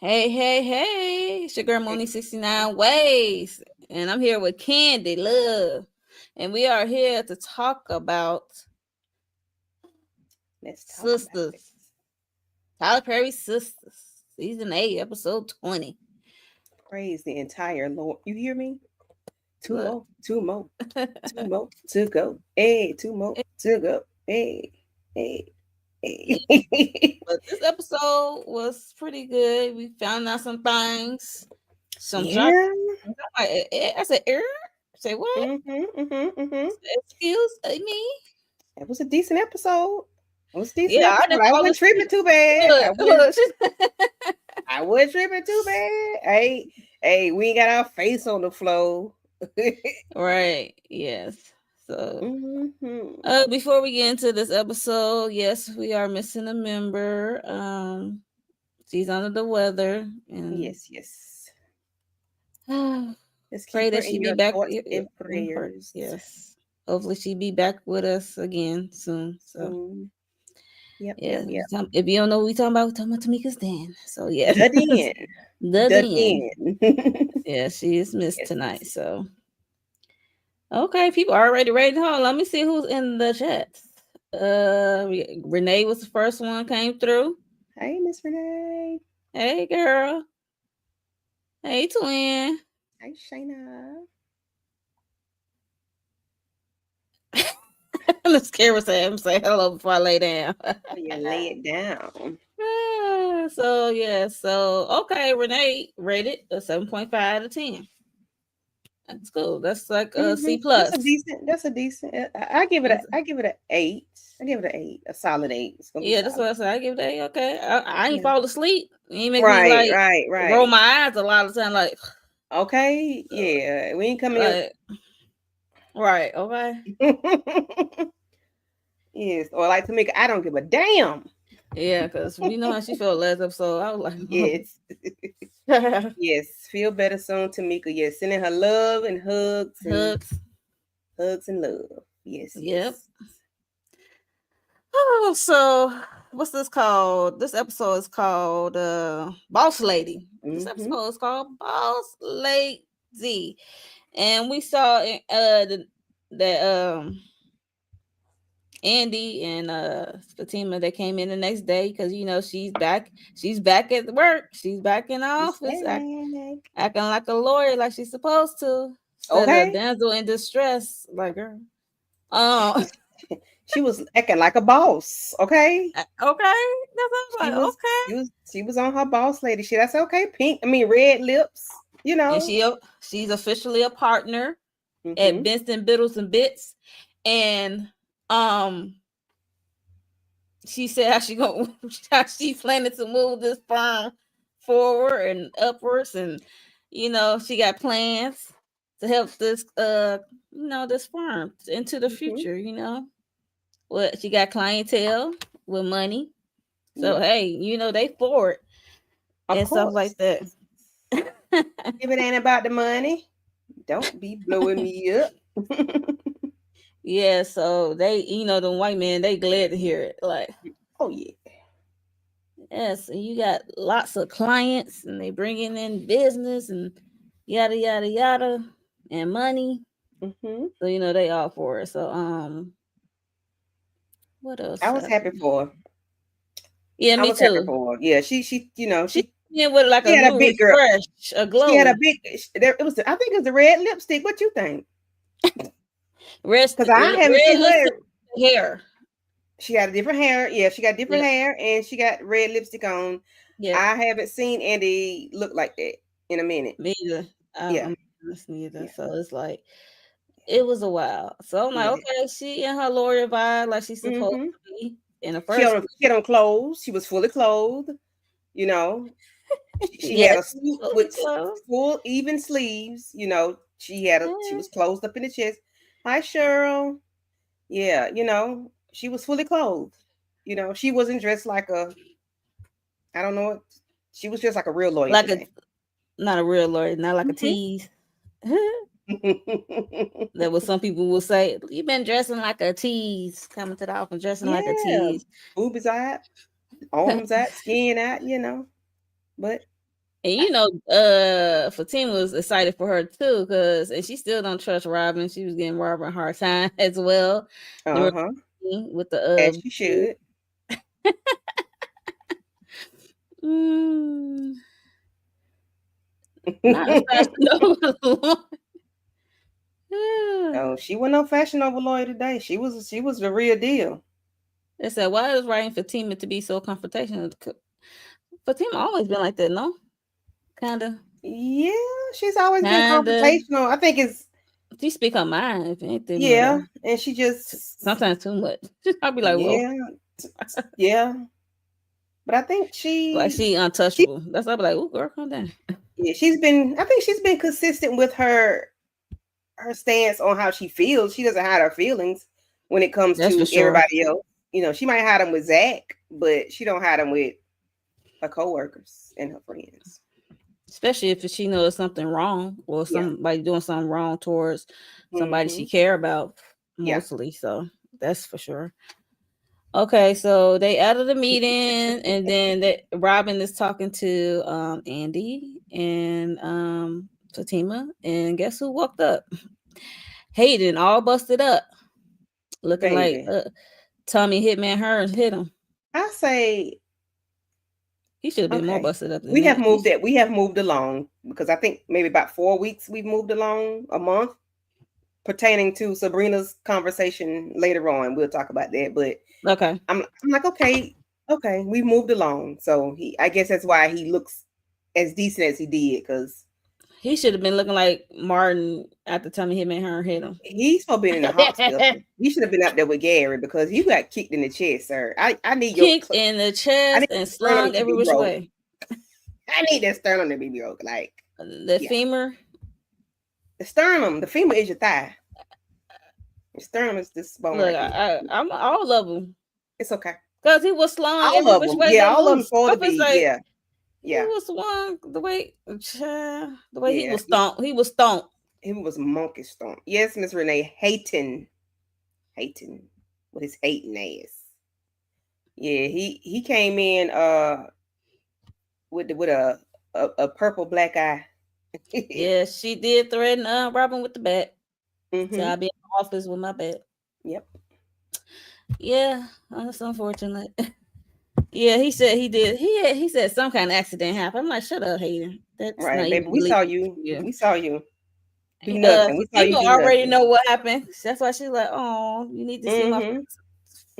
Hey, hey, hey, it's your girl Mooney 69 Ways, and I'm here with Candy Love, and we are here to talk about Let's talk about it. Sistas, Tyler Perry Sistas, Season 8, Episode 20. Praise the entire Lord. You hear me? Two Look. more, two more, two more to go. Hey, two more to go. Hey, hey, Yeah, hey. but this episode was pretty good. We found out some things, some shock. Yeah. I said, Say what? Mm-hmm. Excuse me? It was a decent episode. It was a decent Yeah, I episode. didn't I fall wasn't tripping asleep. too bad. Look, look. I wasn't tripping too bad. Hey, we ain't got our face on the floor. Right. Yes. So, Mm-hmm. before we get into this episode, yes, we are missing a member. She's under the weather, and Yes. Let's pray keep her that she in be your back thoughts and in her. prayers. Yes. Hopefully, she be back with us again soon. So, Soon. Yep, yeah. yep, yep. If you don't know what we talking about Tamika's Den. So, yeah, The den. the The Den. den. Yeah, she is missed Yes, tonight. yes. So, okay, people are already ready. Hold on, let me see who's in the chat. Renee was the first one came through. Hey, Miss Renee. Hey, girl. Hey, twin. Hey, Shayna. Let's Kara say hello before I lay down. Oh, you lay it down. So yeah, so okay, Renee rated a 7.5 out of 10. That's cool. That's like a C That's a plus. decent. That's a decent. I give it a. That's- I give it a 8. I give it an 8. A solid 8. It's gonna be Yeah, that's what solid. I said. I give that okay. I ain't Yeah. fall asleep. It ain't make me Right. like Right. roll Right. my eyes a lot of the time, Okay. Yeah. We ain't coming here. like right, okay. Yes. Or like Tamika, I don't give a damn. Yeah, because we know how she felt last episode. I was like, Yes. Yes. Feel better soon, Tamika. Yes. Sending her love and hugs. hugs and love. Yes. Yep. Yes. Oh, so what's this called? This episode is called Boss Lady. This Mm-hmm. episode is called Boss Lady. And we saw that Andi and Fatima that came in the next day because she's back at work, she's back in the She's office, back. acting like a lawyer like she's supposed to, instead of Okay. damsel in distress, like her. Um, She was acting like a boss. Okay. okay, that's what She I'm like. was Okay, she was on her boss lady shit. I said, okay, pink. I mean red lips, you and know. she's officially a partner at Mm-hmm. Benson Biddles and Bits, and um, she said how she going how she planning to move this firm forward and upwards, and she got plans to help this this firm into the Mm-hmm. future. What she got clientele with money, so Yep. hey, they forward Of and stuff course. like that. If it ain't about the money, don't be blowing me up. Yeah, so they, the white men, they glad to hear it. Like, Oh yeah. yes, and you got lots of clients, and they bringing in business and yada yada yada and money. Mm-hmm. So they all for it. So what else I was happy happened? for her. Yeah, I me was happy too. for her. Yeah, she She came in with like she a had a new big girl. refresh, a She had a glow. big there it was I think it was the red lipstick. What you think? Because I haven't Red seen her. lipstick hair. She got a different hair. Yeah, she got different Yep. hair and she got red lipstick on. Yep. I haven't seen Andy look like that in a minute. Me either. Yeah, I'm honest neither. yeah, So it's like it was a while. So I'm like, yeah. okay, she in her lawyer vibe like she's supposed Mm-hmm. to be in the She first. she had on clothes. She was fully clothed. You know, she had Yes, a suit fully with clothed. full even sleeves. You know, she Yeah. was closed up in the chest. Hi, Cheryl. Yeah, she was fully clothed. She wasn't dressed like a I don't know. She was dressed like a real lawyer Like a today. not a real lawyer, not like a Hmm. tease. That what some people will say. You've been dressing like a tease, coming to the office dressing like a Yeah, tease. boobies out, arms out, skin out, but. Fatima was excited for her too, and she still don't trust Robin. She was getting Robin a hard time as well. Uh-huh. With As the she should. mm, not a fashion over. Oh, she wasn't no fashion over lawyer today. She was the real deal. They said, why is writing Fatima to be so confrontational? Fatima always been like that, no? Kinda. Yeah, she's always been Kinda. confrontational. I think it's She speak her mind, if anything, yeah, and she just sometimes too much. I'll be like, whoa. yeah, yeah. But I think Like she untouchable. That's why I'll be like, oh girl, calm down. yeah, I think she's been consistent with her stance on how she feels. She doesn't hide her feelings when it comes That's for to sure. everybody else. She might hide them with Zach, but she don't hide them with her coworkers and her friends. Especially if she knows something wrong or somebody doing something wrong towards somebody she care about mostly. Yeah. So that's for sure. Okay, so they out of the meeting, and then Robin is talking to Andi and Fatima, and guess who walked up? Hayden, all busted up, looking Baby. like Tommy Hitman Hearns hit him. I say he should have been more busted up than we that. We have moved along, because I think maybe about 4 weeks we've moved along, a month, pertaining to Sabrina's conversation later on. We'll talk about that, but okay, I'm like, okay, we moved along. So I guess that's why he looks as decent as he did, because he should have been looking like Martin after Tommy Hitman Hearns hit him. He's supposed to be in the hospital. He should have been up there with Gary, because you got kicked in the chest, sir. I need kicked in the chest and slung every which way. I need that sternum to be broke, like the femur. The sternum. The femur is your thigh. The sternum is this bone. Look, I'm all of them. It's okay, because he was slung all every of which them. way. Yeah, all of them supposed to be. Like, yeah. He was swung the way he was stomped. He was stomped. He was monkey stomped. Yes, Miss Renee. Hayden with his hating ass. Yeah, he came in with a purple black eye. Yeah, she did threaten Robin with the bat. So I'll be in the office with my bat. Yep. Yeah, that's unfortunate. Yeah, he said he did. He said some kind of accident happened. I'm like, shut up, Hayden. That's right, not baby. We saw you. Yeah. We saw you. Do nothing. We saw you do already nothing. know what happened. That's why she's like, oh, you need to see my. You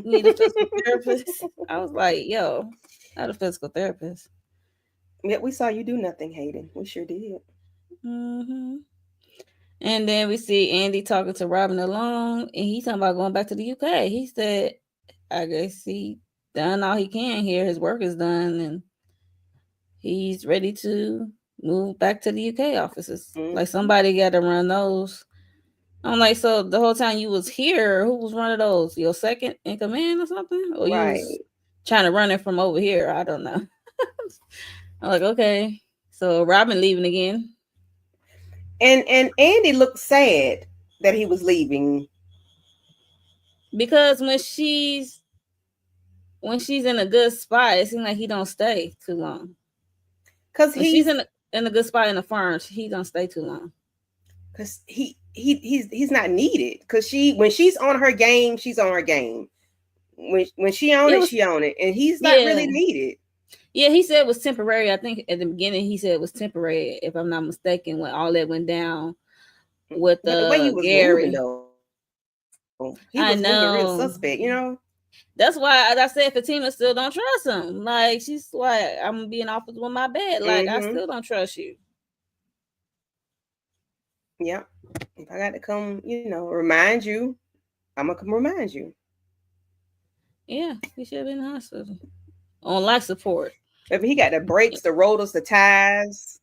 need a physical therapist. I was like, yo, not a physical therapist. Yeah, we saw you do nothing, Hayden. We sure did. Mm-hmm. And then we see Andi talking to Robin alone, and he's talking about going back to the UK. He said, I guess he done all he can here. His work is done, and he's ready to move back to the UK offices. Like somebody got to run those. I'm like, so the whole time you was here, who was running those? Your second in command or something? Or you was trying to run it from over here? I don't know. I'm like, okay. So Robin leaving again. And Andi looked sad that he was leaving. Because when she's in a good spot, it seems like he don't stay too long. Because she's in a good spot in the firm, he don't stay too long. Because he's not needed. Because when she's on her game, she's on her game. When she on it, she on it, and he's not really needed. Yeah, he said it was temporary. I think at the beginning he said it was temporary, if I'm not mistaken, when all that went down with the way he was Gary. Moving, though. He was moving real suspect, That's why I said Fatima still don't trust him. Like, she's like, I'm gonna be in office with my bed. Like, I still don't trust you. Yeah. If I got to come, remind you, I'm gonna come remind you. Yeah, he should have been in the hospital on life support. But he got the brakes, the rotors, the tires,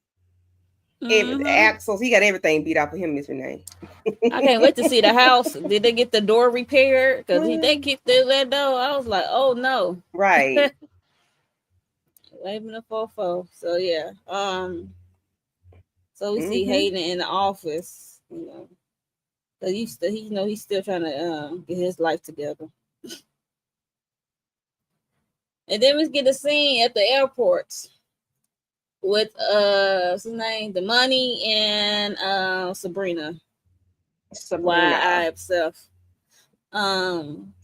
the axles. He got everything beat off of him, Miss Renee. I can't wait to see the house. Did they get the door repaired? Because they kicked through that door. I was like, oh no. Right. Waving a fofo. So yeah. So we see Hayden in the office, But he's still trying to get his life together. And then we get a scene at the airport. with what's his name? The money and Sabrina. Why I Sabrina. obsessed. Um,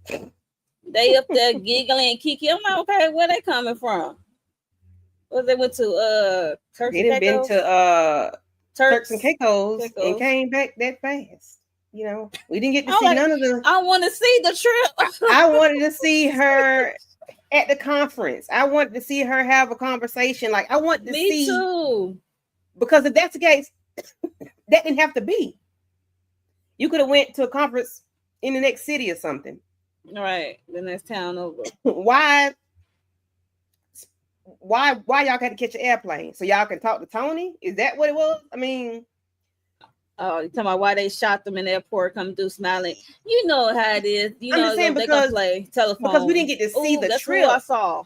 they up there giggling and kiki. I'm like, okay, where they coming from? What they went to Turks They and done been Caicos? to Turks and Turks, Caicos and Caicos. came back that fast. You know, we didn't get to I'm see like, none of the. I want to see the trip. I wanted to see her at the conference. I wanted to see her have a conversation. Like I want to Me see, too. because if that's the case, that didn't have to be. You could have went to a conference in the next city or something. All right, the next town over. why why y'all got to catch an airplane so y'all can talk to Tony? Is that what it was? I mean, Oh, you talking about why they shot them in the airport, coming through smiling. You know how it is. You I'm just know saying they gonna because play we telephone. didn't get to see Oh, the that's who I trip. saw.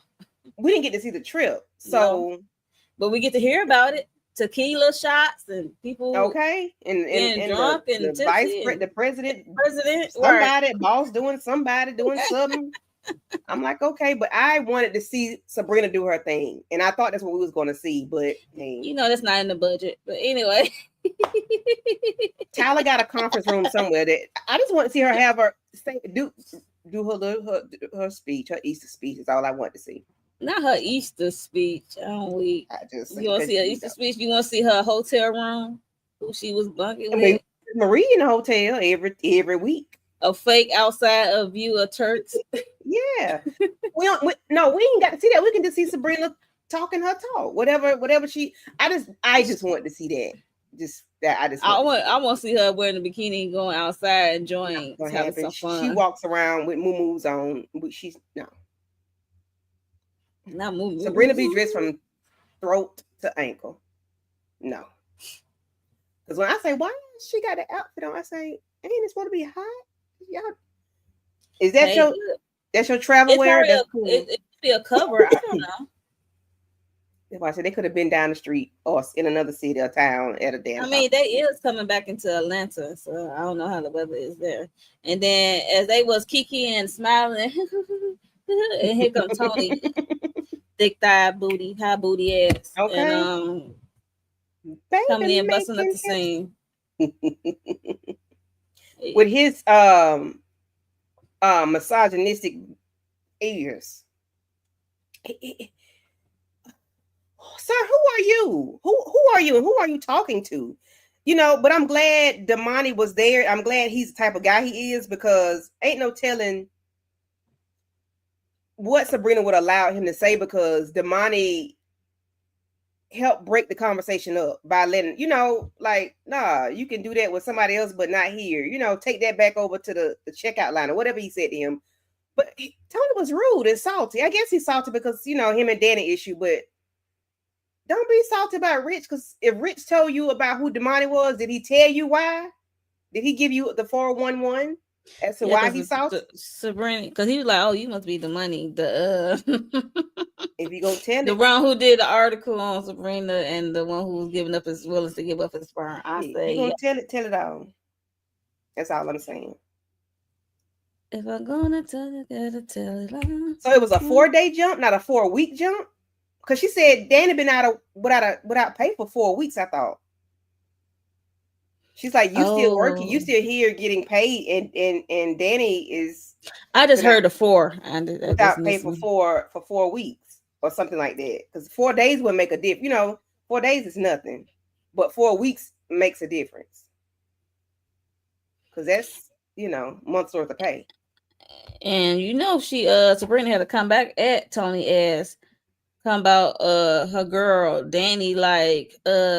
We didn't get to see the trip. No, So but we get to hear about it. Tequila shots and people okay, getting and drunk and the vice tipsy and the president, president. Right. somebody boss doing somebody doing something. I'm like, okay, but I wanted to see Sabrina do her thing, and I thought that's what we was going to see. But hey, You know that's not in the budget. But anyway, Tyler got a conference room somewhere that I just want to see her have her say, do her speech, her Easter speech is all I want to see. not her Easter speech. I don't week. I just You want to see her Easter speech? You want to see her hotel room? Who she was bunking I mean, with? Marie in the hotel every week. A fake outside of view of Turks. Yeah, no, we ain't got to see that. We can just see Sabrina talking her talk, whatever she. I just want to see that. Just that I just I want to see her wearing a bikini, going outside, enjoying, having some She fun. walks around with muumuus on. She's no. Not moving. Sabrina be dressed from throat to ankle. No, because when I say why she got the outfit on, I say ain't it supposed to be hot? Y'all, is that Hey, that's your travel wear? That's cool. It could be a cover. I don't know. That's why I said they could have been down the street or in another city or town at a damn. I mean, they is coming back into Atlanta, so I don't know how the weather is there. And then as they was kiki and smiling, and here come Tony, thick thigh booty, high booty ass, Okay. and coming in busting up the scene with his misogynistic ears. Sir, who are you? Who are you and who are you talking to? You know, but I'm glad Damani was there. I'm glad he's the type of guy he is, because ain't no telling what Sabrina would allow him to say, because Damani helped break the conversation up by letting, like, nah, you can do that with somebody else, but not here. Take that back over to the checkout line or whatever he said to him. But Tony was rude and salty. I guess he's salty because, him and Danni issue, but don't be salty about Rich, because if Rich told you about who Damani was, did he tell you why? Did he give you the 411 as to why he's salty? Sabrina, because he was like, "Oh, you must be the money." The if you gonna tell the it, one who did the article on Sabrina and the one who was giving up his willing to give up his sperm. I say, you gonna tell it all. That's all I'm saying. If I'm gonna tell it, gotta tell it all. So it was a 4-day jump, not a 4-week jump. Because she said Danni been without pay for 4 weeks, I thought. She's like, you still working, you still here getting paid, and Danni is. I just heard the 4 and without pay for 4 weeks or something like that. Because 4 days would make a difference. 4 days is nothing, but 4 weeks makes a difference. Because that's months worth of pay. And she Sabrina had to come back at Tony ass. Come about her girl Danni, like,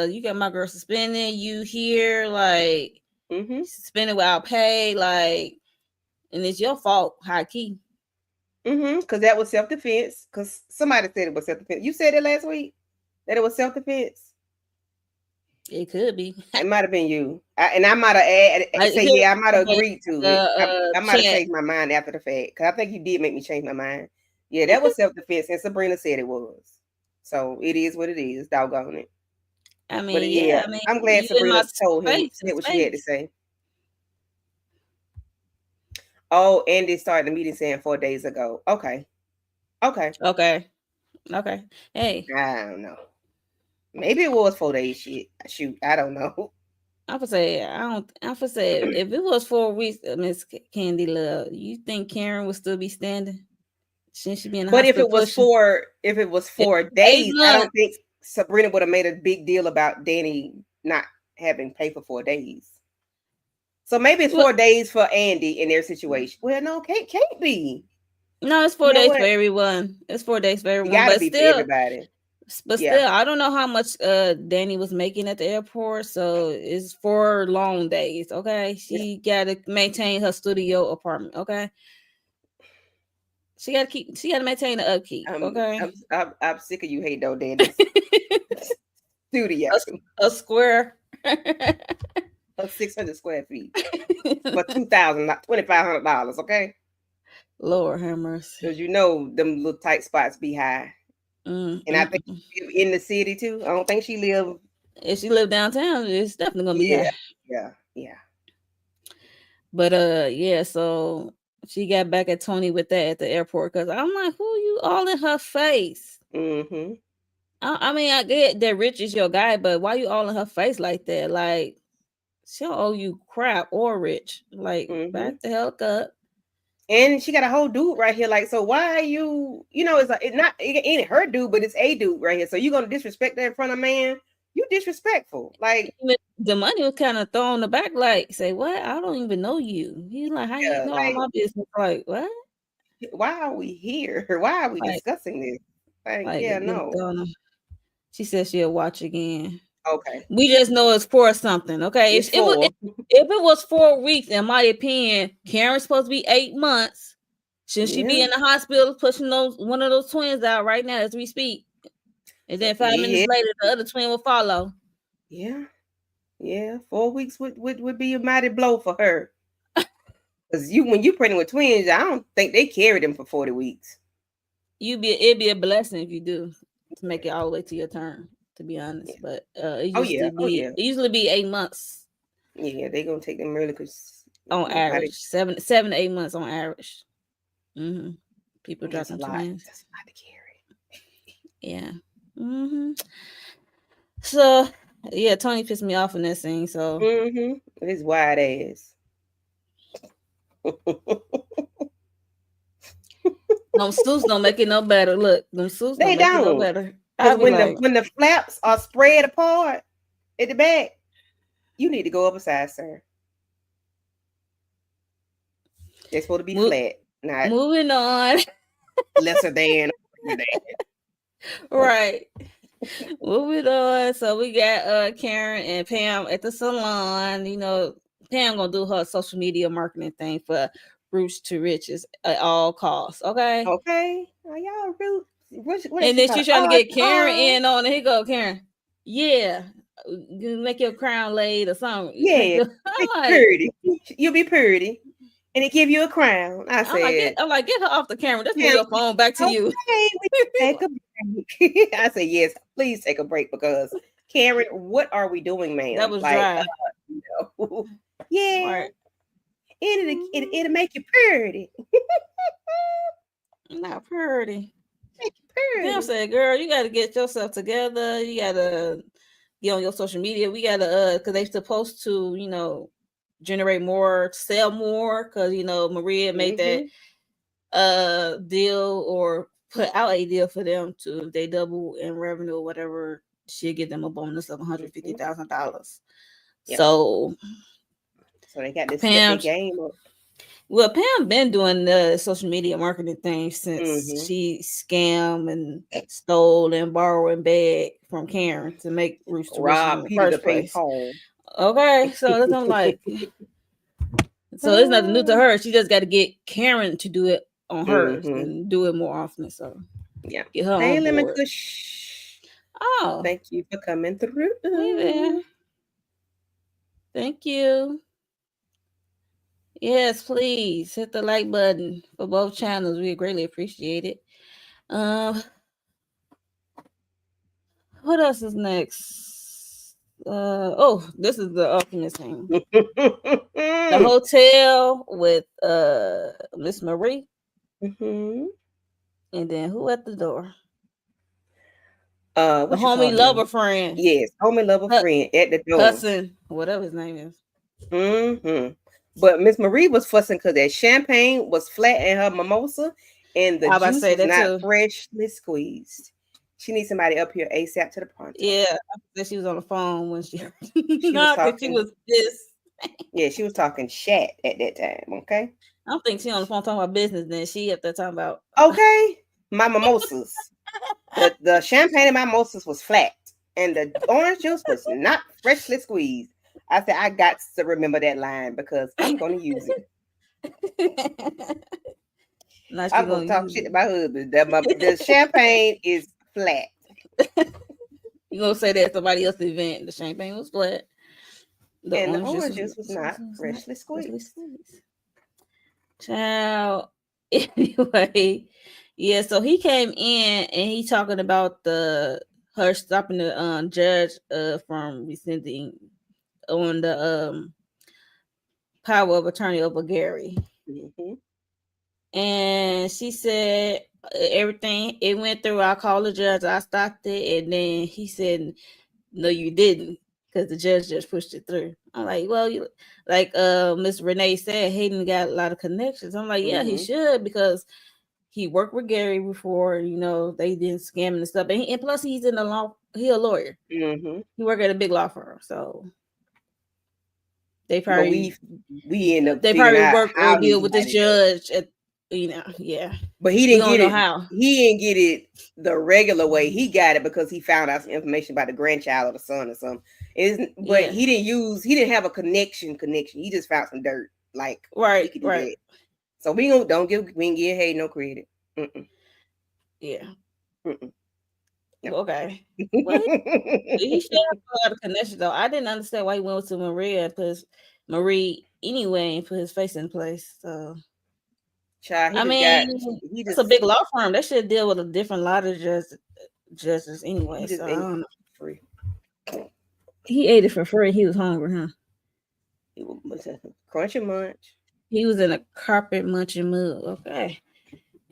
you got my girl suspended, you here, like, suspended without pay, like, and it's your fault, high key. Because that was self-defense. Because somebody said it was self-defense. You said it last week that it was self-defense. It could be. It might have been you, and I might have I might have agreed to it. I might have changed my mind after the fact, because I think you did make me change my mind. Yeah, that was self-defense, and Sabrina said it was. So it is what it is. Doggone it. I mean, but yeah, I'm glad Sabrina told him, said what she had to say. Oh, Andi started the meeting saying 4 days ago. Okay. Hey, I don't know. Maybe it was 4 days. Shit, shoot, I don't know. I would say I don't. I would say if it was 4 weeks, Miss Candy Love, you think Karen would still be standing? Shouldn't she be in the But hospital pushing? if it was If 4 days, I don't months. think Sabrina would have made a big deal about Danny not having pay for 4 days. So maybe it's Well, 4 days for Andi in their situation. Well, no, can't be. no, it's You four know days for what? everyone. It's 4 days for It everyone. got to But be for still, everybody. but Yeah. still, I don't know how much Danny was making at the airport. So it's 4 long days. Okay, Yeah. she got to maintain her studio apartment. Okay, she got to maintain the upkeep. Okay, I'm sick of you hating on Danny's studio. a square. Of 600 square feet for 2,000, not $2,500. Okay, Lord have mercy. because you know them little tight spots be high, and I think Mm. she live in the city too. I don't think she live. If she live downtown, it's definitely gonna be Yeah, high. yeah. But yeah, so she got back at Tony with that at the airport because I'm like, who you all in her face? Mm-hmm. I mean, I get that Rich is your guy, but why you all in her face like that? Like, she don't owe you crap or Rich. Like, Mm-hmm. back the hell up. And she got a whole dude right here. Like, so why are you? You know, it's like it ain't her dude, but it's a dude right here. So you gonna disrespect that in front of man? You disrespectful. Like, Even the money was kind of thrown in the back, like, say, what? I don't even know you. He's like, how you yeah, know all like my business? Like, what? why are we here? Why are we Like, discussing this? Like, like yeah, get it no. done. She said she'll watch again. Okay, We just know it's for something, okay? it's for. If it was 4 weeks, in my opinion, Karen's supposed to be 8 months. Shouldn't she be Yeah, in the hospital pushing one of those twins out right now as we speak? And then 5 minutes yeah, later, the other twin will follow. yeah, yeah. 4 weeks would be a mighty blow for her. Cause when you pregnant with twins, I don't think they carry them for 40 weeks. It'd be a blessing if you do to make it all the way to your turn. To be honest, Yeah. but Oh yeah. Oh yeah. it usually be 8 months Yeah. They gonna take them early because on nobody. average, 7 to 8 months on average. Mm-hmm. People That's a dropping lot. twins. That's a lot to carry. Yeah. Mm-hmm. So yeah, Tony pissed me off in that scene. So Mm-hmm. It's wide ass. them suits don't make it no better. Look, them suits don't They make it no don't. better. Because I'll be like, when the flaps are spread apart at the back, you need to go up a size, sir. They're supposed to be flat, not moving on. lesser than. Right. Moving on. So we got Karen and Pam at the salon. You know, Pam gonna do her social media marketing thing for Roots to Riches at all costs. Okay. Okay. Are y'all rude? What is And she then called? she's trying to get Karen in on it. Here go Karen. Yeah. You make your crown laid or something. Yeah. I'm like, Pretty. You'll be pretty. And it give you a crown. I said, get her off the camera. Just move "Now, your phone back to you. okay, we can take a break." I said, yes, please take a break because Karen, what are we doing, That ma'am? was Like, dry. no. Yeah, Right. it'll make you pretty. Not pretty. Make you Pam pretty. said, girl, you got to get yourself together. You got to get on your social media. We got to, because they supposed to, generate more, sell more. Because, Maria made that Mm-hmm. deal or put out a deal for them to, if they double in revenue or whatever, she'll give them a bonus of $150,000. Yep. So they got to step their Pam, game up. well, Pam been doing the social media marketing thing since Mm-hmm. she scammed and stole and borrowed and begged from Karen to make Roots to Riches in Rob the Peter to first pay place. home. Okay, so that's I'm like, so it's nothing new to her. She just got to get Karen to do it on hers Mm-hmm. and do it more often. So Yeah. get her Hey, on Lemon board. Kush. Oh, Thank you for coming through. hey there. Thank you. Yes, please hit the like button for both channels. We greatly appreciate it. What else is next? This is the ultimate thing. The hotel with Miss Marie. Mm-hmm. And then who at the door? The What you call homie lover him? friend. Yes, homie lover friend at the door. Cousin, whatever his name is. But Miss Marie was fussing because that champagne was flat in her mimosa, and the I was about to juice say was that not too. freshly squeezed. She needs somebody up here ASAP to the pronto. Yeah, I said she was on the phone when she She was knocked and she talking. was pissed. Yeah, she was talking shat at that time. Okay. I don't think she on the phone talking about business. Then she up there talking about. Okay. My mimosas. The champagne in my mimosas was flat, and the orange juice was not freshly squeezed. I said I got to remember that line because I'm going to use it. Now she I'm gonna gonna talk use shit to it. my husband. The champagne is flat. You gonna say that at somebody else's event? The champagne was flat. The And the orange juice orange juice was not was not freshly freshly squeezed. squeezed. Child. Anyway, yeah. So he came in and he talking about her stopping the judge from rescinding on the power of attorney over Gary. Mm-hmm. And she said everything it went through. I called the judge. I stopped it, and then he said, "No, you didn't," because the judge just pushed it through. I'm like, well, you like Miss Renee said, Hayden got a lot of connections. I'm like, yeah, he Mm-hmm. should because he worked with Gary before. They didn't scam and stuff, and plus he's in the law. He a lawyer. Mm-hmm. He worked at a big law firm, so they But probably we end up figuring out work or how he deal with got this it though. judge at yeah. But We don't know how. He didn't get it the regular way. He got it because he found out some information about the grandchild or the son or something. But Yeah. he didn't have a connection. He just found some dirt. Like he Right, could do right. that. So we ain't give Hayden no credit. Mm-mm. Yeah. Mm-mm. No. Okay. Well, he should have a lot of connections though. I didn't understand why he went to Maria and put Marie anyway and put his face in place. So Child, I mean, he it's a just big law firm. They should deal with a different lot of judges he anyway. just So I ate don't know. free. He ate it for free. He was hungry, huh? He was crunch and munch. He was in a carpet munching mood. Okay.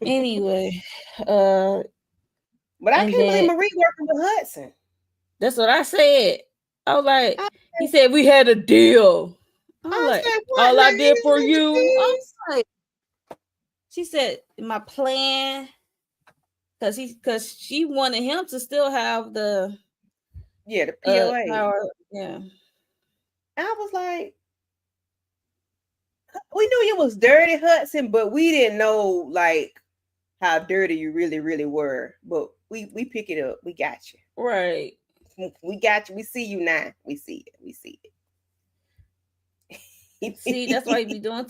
Anyway, uh, But I and can't believe then Marie working with Hudson. that's what I said. I was like, I, he said we had a deal. I was I like, said, what all in I did for the you. I hell was like, she said my plan, because she wanted him to still have the yeah, the POA. power. Yeah, I was like, we knew you was dirty, Hudson, but we didn't know like how dirty you really, really were. But we pick it up. We got you. right. We got you. We see you now. We see it. We see See, that's why it.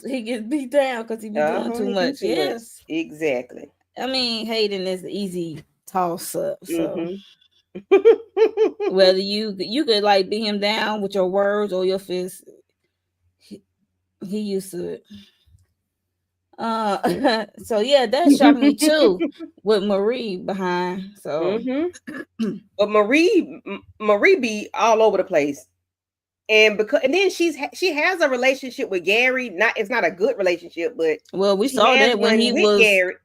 he gets beat down because he be doing too He do much. too much. Yes, Exactly. I mean Hayden is easy toss up. So Mm-hmm. whether you could like beat him down with your words or your fist, he used to it. So yeah, that shocked me too with Marie behind. So Mm-hmm. But Marie be all over the place, and then she has a relationship with Gary. It's not a good relationship, but well, we she saw has that when one he with was Gary.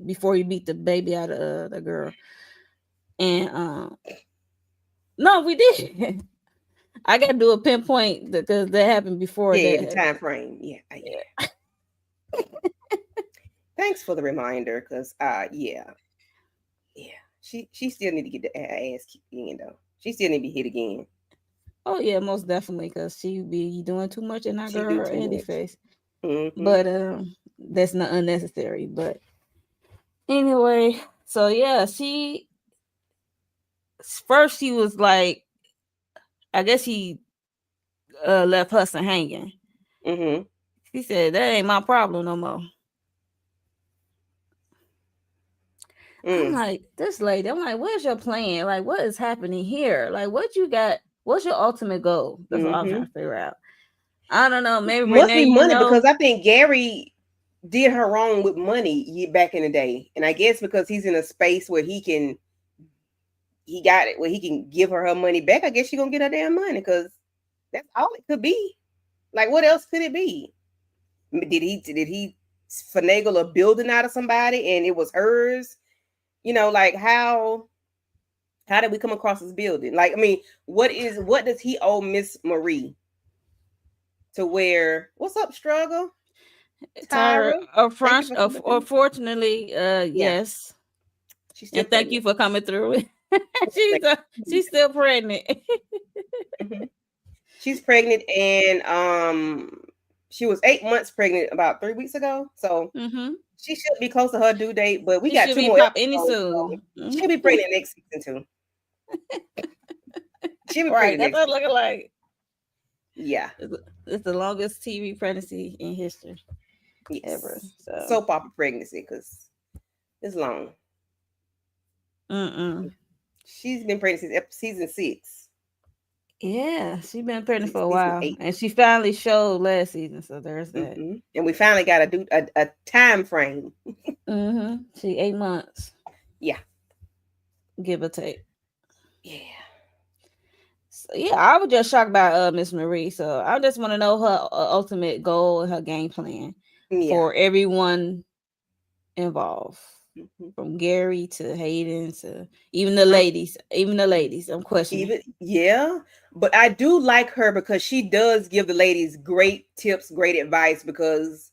before he beat the baby out of the girl. And no, we did. I gotta do a pinpoint because that happened before Yeah, that the happened. time frame. Yeah. Thanks for the reminder, because yeah. She still need to get the ass kicked in though. She still need to be hit again. Oh yeah, most definitely, because she be doing too much in that She do girl too Andy much. face. Mm-hmm. But that's not unnecessary. But anyway, so yeah, she first he was like, I guess he left Hudson hanging. Mm-hmm. He said that ain't my problem no more. I'm like, this lady, I'm like, where's your plan? Like, what is happening here? Like, what you got? What's your ultimate goal? That's what I'm trying Mm-hmm. to figure out. I don't know. Maybe Must Renee, be money, because I think Gary did her wrong with money back in the day, and I guess because he's in a space where he got it where he can give her money back. I guess she gonna get her damn money, because that's all it could be. Like, what else could it be? Did he finagle a building out of somebody and it was hers? Like how? How did we come across this building? Like, I mean, what does he owe Miss Marie to where? What's up, struggle? Tyra, Tyra, thank you for coming through. unfortunately, Yeah, yes. she's still And thank you pregnant. for coming through. Like, She's still pregnant. mhm. She's pregnant, and she was 8 months pregnant about 3 weeks ago. So Mm-hmm. she should be close to her due date. But we She got should two be more pop any episodes, so soon. she'll be pregnant next season too. She'll be Right, pregnant that's next what season. it's looking like. Yeah. It's the longest TV pregnancy in history ever. Yes. So, Soap opera pregnancy because it's long. mm-mm. She's been pregnant since season 6. Yeah, she's been pregnant for a Season while, 8. and she finally showed last season. So there's that. And we finally got a time frame. Mm-hmm. She 8 months, Yeah. give or take. Yeah. So, yeah, I was just shocked by Miss Marie. So I just want to know her ultimate goal and her game plan Yeah. for everyone involved, Mm-hmm. from Gary to Hayden to even the ladies. Even the ladies, I'm questioning. Even yeah, but I do like her because she does give the ladies great tips, great advice. Because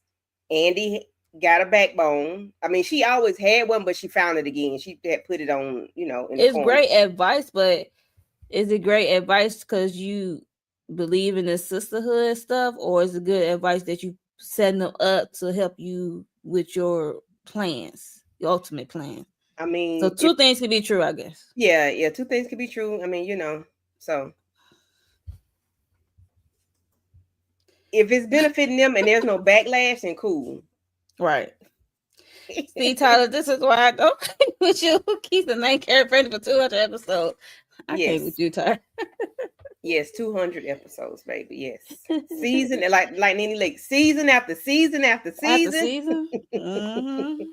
Andi got a backbone. I mean, she always had one, but she found it again. She had put it on, in the It's form. great advice, but is it great advice because you believe in the sisterhood stuff, or is it good advice that you setting them up to help you with your plans, your ultimate plan? I So mean, two things can be true, I guess. yeah, two things could be true. I mean, so if it's benefiting them and there's no backlash, then cool. Right. See, Tyler, this is why I don't with you. Keep the main character for 200 episodes. I can't with Yes. you, Tyler. Yes, 200 episodes, baby. Yes. Season, like Nene Lake, season after season after After season. season. Mm-hmm.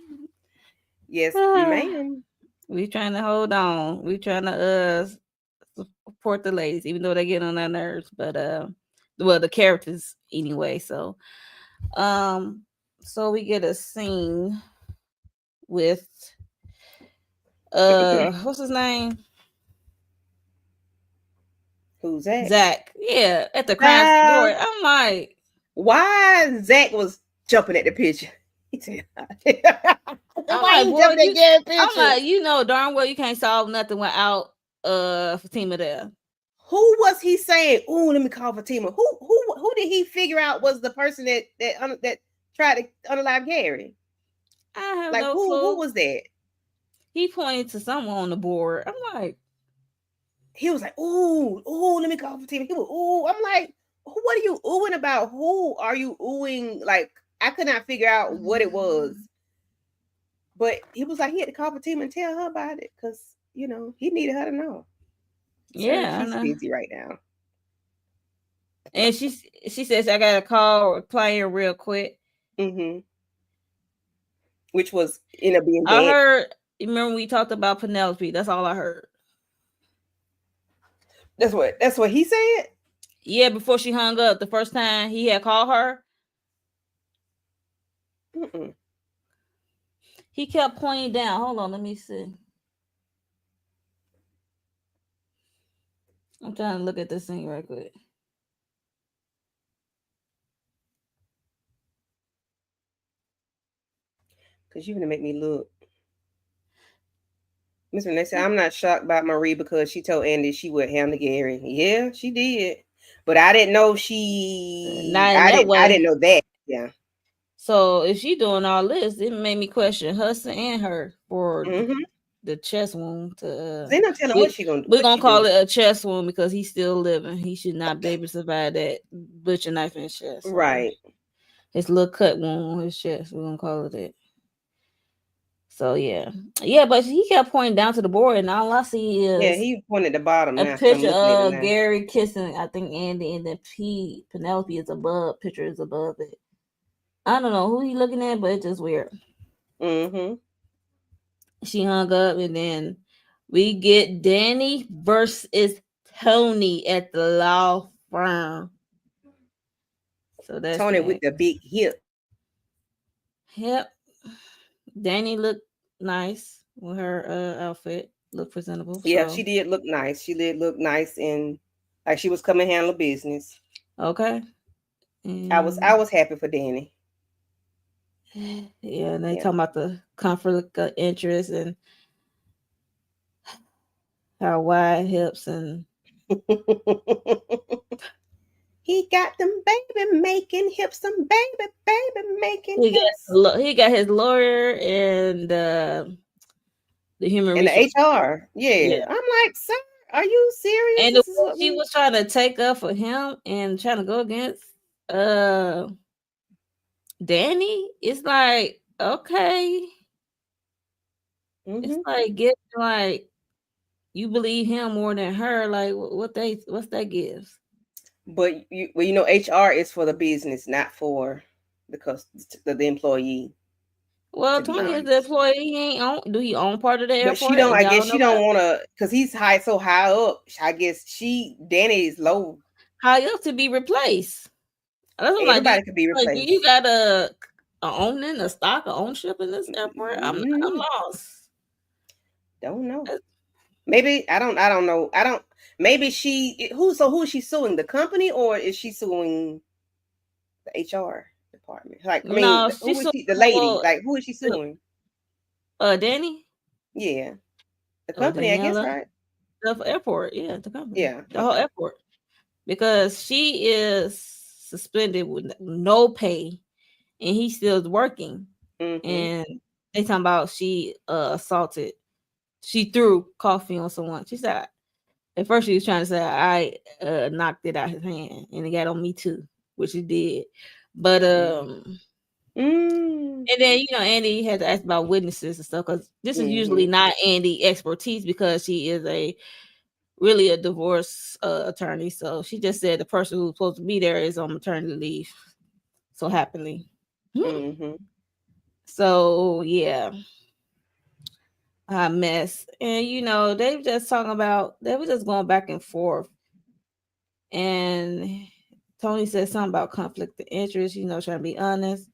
Yes, ma'am. We trying to hold on. We trying to support the ladies, even though they get on our nerves. But well, the characters anyway. Um, so we get a scene with what's his name? Who's that? Zach. Yeah, at the crime Ah, story. I'm like, why Zach was jumping at the picture? He said, I'm why like, he boy, jumping at Gary's I'm picture? like, darn well you can't solve nothing without Fatima there. Who was he saying? Oh, let me call Fatima. Who did he figure out was the person that tried to unalive Gary? I have Like no who clue. was that? He pointed to someone on the board. I'm like, He was like, oh, let me call Fatima. He was, I'm like, what are you oohing about? Who are you oohing? Like, I could not figure out what it was. But he was like, he had to call Fatima and tell her about it because, he needed her to know. Sir, yeah, I she's know. busy right now. And she says I got a call playing real quick. Mm-hmm. Which was ended up being I dead. heard. Remember we talked about Penelope? That's all I heard. That's what he said. Yeah, before she hung up the first time he had called her. Mm-mm. He kept pointing down. Hold on, let me see. I'm trying to look at this thing right quick. Because you're gonna make me look. Miss Renee said, I'm not shocked about Marie because she told Andi she would handle Gary. Yeah, she did. But I didn't know Not in that I way. didn't know that. Yeah. So if she doing all this, it made me question Hudson and her for Mm-hmm. the chest wound. They not telling what she gonna do. We're What gonna she do. call it a chest wound because he's still living. He should not be able to survive that butcher knife in his chest. So Right. his little cut wound on his chest. We're gonna call it that. So yeah, but he kept pointing down to the board, and all I see is he pointed at the bottom a now. So I'm picture looking at it of now. Gary kissing, I think Andi, and then Penelope is above. Picture is above it. I don't know who he looking at, but it's just weird. Mm-hmm. She hung up, and then we get Danni versus Tony at the law firm. So that's Tony that. with the big hip. Yep. Danni looked nice with her outfit. look presentable. Yeah, So she did look nice. She did look nice and like she was coming handle business. okay, I and was happy for Danny. yeah, and they Yeah. talking about the conflict of interest and how wide hips and He got them baby making hips, some baby making hips. he got his lawyer and the human And the resource. HR. Yeah, Yeah. I'm like, sir, are you serious? and the This is way what she we was trying to take up for him and trying to go against uh Danny. It's like okay, it's hmm like get like you believe him more than her. Like what's that gives? But you know, HR is for the business, not for the employee, Well, to be Tony is the honest. employee. He ain't own. Do he own part of the But she airport? don't. I Y'all guess don't know she about don't want to, cause he's high so high up. I guess Danny is low. how you have to be replaced. That's what I'm like. Everybody could be Do you replaced. got a owning a stock, a ownership in this airport? I'm Mm, lost. don't know. Maybe I don't. I don't know. I don't. Maybe she. Who is she suing? The company, or is she suing the HR department? Like, I mean, No, who she's is so she? The lady. well. Like, who is she suing? Danny, Yeah, the company. I guess, Daniela, right? the airport. Yeah, the company, Yeah. the whole Okay. airport, because she is suspended with no pay, and he still is working. Mm-hmm. And they talking about she assaulted. She threw coffee on someone. She said at first she was trying to say I knocked it out his hand, and it got on me too, which it did. But Mm. and then Andi had to ask about witnesses and stuff because this is usually Mm-hmm. not Andi expertise because she is a divorce attorney. So she just said the person who's supposed to be there is on maternity leave. So happily. Mm-hmm. So yeah, a mess. And they were just talking about they were just going back and forth. And Tony said something about conflict of interest, trying to be honest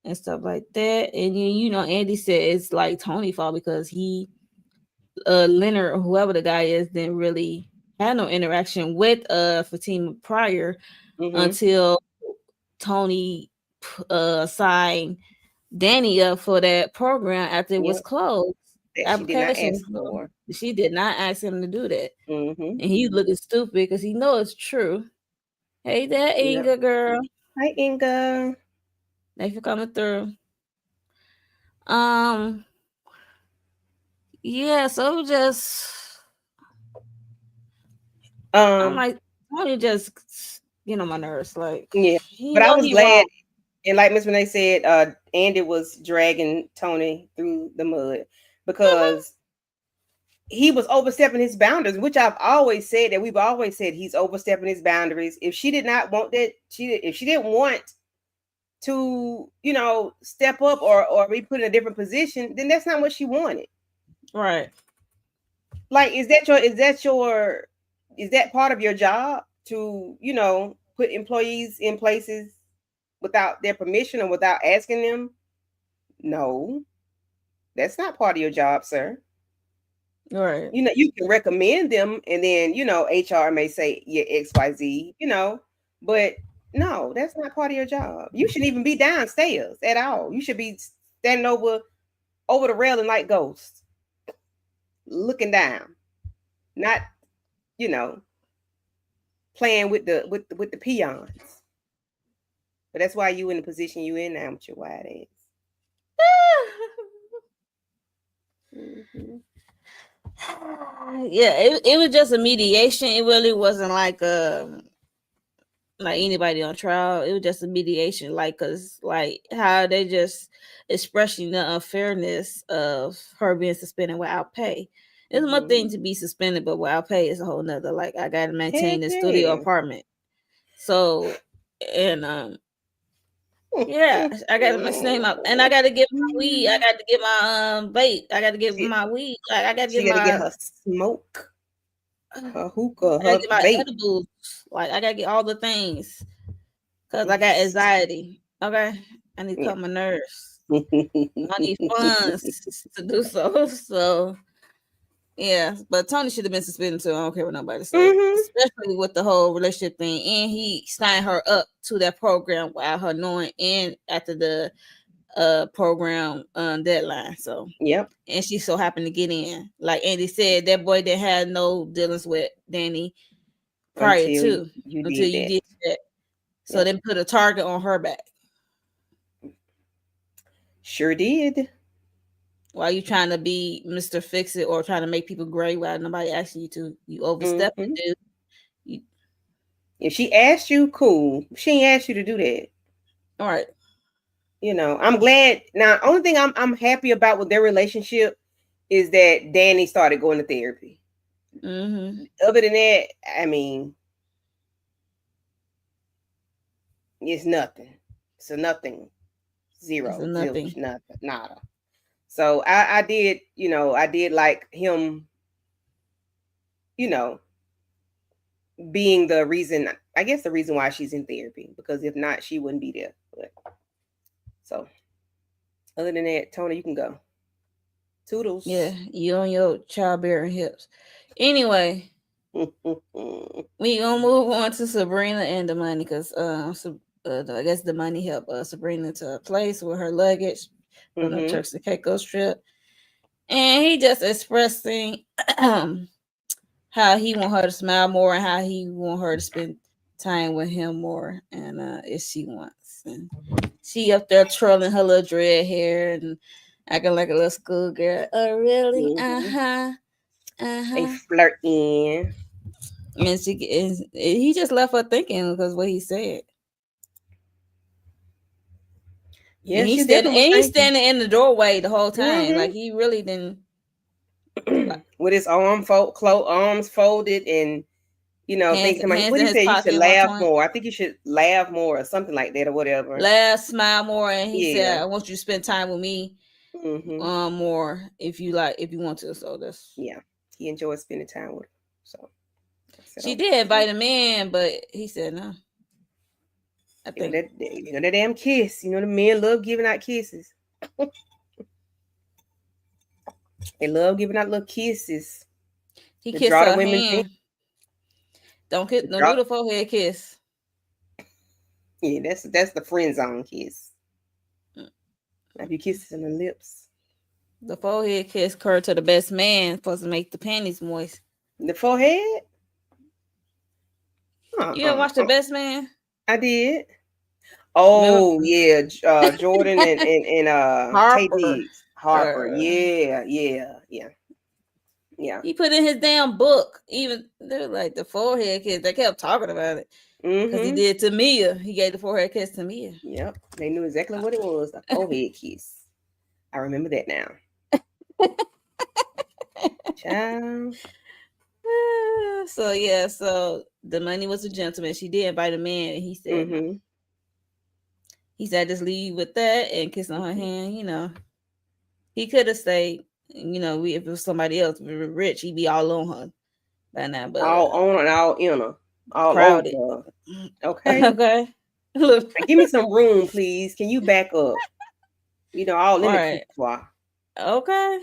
and stuff like that. And then Andi said it's like Tony's fault because he Leonard or whoever the guy is didn't really have no interaction with Fatima prior Mm-hmm. until Tony signed Danny up for that program after it was Yep. closed. That she did not Application was ask for. closed. She did not ask him to do that. Mm-hmm. And he's looking stupid because he knows it's true. Hey there, Yep. Inga girl. Hi, Inga. Thanks for coming through. Um, yeah, so it was just I'm Um. like, Tony just get on my nerves. Like Yeah. he But I know was he glad, wrong. and like Miss Renee said, Andy was dragging Tony through the mud Mhm. because he was overstepping his boundaries, which I've always said that we've always said he's overstepping his boundaries. If she did not want that, if she didn't want to, step up or be put in a different position, then that's not what she wanted. Right. Like, is that part of your job to, put employees in places without their permission or without asking them? No, that's not part of your job, sir. Right. You can recommend them, and then HR may say yeah, XYZ, but no, that's not part of your job. You shouldn't even be downstairs at all. You should be standing over the railing like ghosts, looking down, not you know playing with the peons. But that's why you in the position you in now with your wide ass. Mm-hmm. Yeah, it was just a mediation. It really wasn't like anybody on trial. It was just a mediation, like cause like how they just expressing the unfairness of her being suspended without pay. It's one Mm-hmm. thing to be suspended, but without pay is a whole nother. Like I gotta maintain Heck this studio yeah. apartment. So and yeah, I gotta mess his name up. And I gotta get my weed. I gotta get my vape. I gotta get she, my weed. Like I gotta she get got to get my her smoke, I her hookah, gotta her get my vape. edibles. Like I gotta get all the things. Cause I got anxiety. Okay. I need to Yeah. calm my nerves. I need funds to do so. So Yeah, but Tony should have been suspended too. I don't care what nobody say, Mm-hmm. especially with the whole relationship thing. And he signed her up to that program without her knowing, and after the program deadline. So, Yep. and she so happened to get in. Like Andy said, that boy didn't have no dealings with Danny prior Until to you until did you that. did that. So Yep. they put a target on her back. Sure did. While you trying to be Mr. Fix It or trying to make people great without nobody asking you to, you overstep it, Mm-hmm. dude. You, If she asked you, cool. She ain't asked you to do that. all right. I'm glad. Now, only thing I'm happy about with their relationship is that Danny started going to therapy. Mm-hmm. Other than that, I mean, it's nothing. It's a nothing. It's a Zero. Zilch. nothing. Nothing. Nada. So I did, I did like him, you know, being the reason, I guess the reason why she's in therapy, because if not, she wouldn't be there. But, so other than that, Tony, you can go. Yeah, Toodles. you on your childbearing hips. Anyway, we gonna move on to Sabrina and the money because I guess the money helped Sabrina to a place with her luggage from the Mm-hmm. Turks and Caicos trip, and he just expressing how he want her to smile more and how he want her to spend time with him more, and if she wants, and she up there twirling her little dread hair and acting like a little schoolgirl. Oh really? Uh Mm-hmm. huh. Uh They huh. flirting. And he just left her thinking because what he said. And Yeah, she definitely was he's thinking. standing in the doorway the whole time. Mm-hmm. Like he really didn't like With his arms folded, and thinking to my, hands what in he his said, you should pocket at one laugh point. more. I think you should laugh more or something like that or whatever. Laugh, smile more, and he Yeah. said, "I want you to spend time with me, Mm-hmm. more if you want to." So that's Yeah. He enjoyed spending time with her. So I said, she oh, did invite him in, but he said no. I think that damn kiss. The men love giving out kisses. They love giving out little kisses he to kissed draw the her women's in. hand. To Don't draw, do the forehead kiss. yeah, that's the friend zone kiss. Mm. Now, if you kiss in the lips, The forehead kiss curved to the best man, supposed to make the panties moist. the forehead. You ever watch the best man? I did. Remember Oh yeah, Jordan and Tay Harper? Diggs, Harper. Uh, Yeah, yeah, yeah, yeah. he put in his damn book. Even they're like the forehead kiss. They kept talking about it because he Mm-hmm. did to Mia. He gave the forehead kiss to Mia. Yep. They knew exactly what it was. The forehead kiss. I remember that now. Child. So yeah, so the money was a gentleman. She did invite him in, and he said no. Mm-hmm. He said just leave with that and kiss on her hand. He could have stayed. If it was somebody else, if it was rich, he'd be all on her by now. But All on and all in her. All crowded. over. Okay. Okay. Look. Now, give me some room, please. Can you back up? All in the Right. couloir. Okay.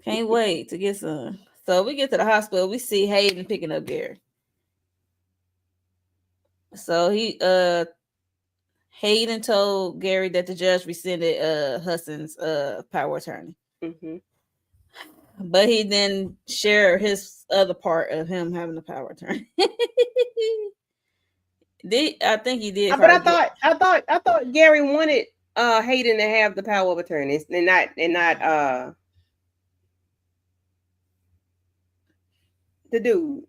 Can't wait to get some. So we get to the hospital. We see Hayden picking up Gary. So Hayden told Gary that the judge rescinded Hudson's power attorney. Mm-hmm. But he then shared his other part of him having the power attorney. I think he did. But I thought Gary wanted Hayden to have the power of attorney and not the dude.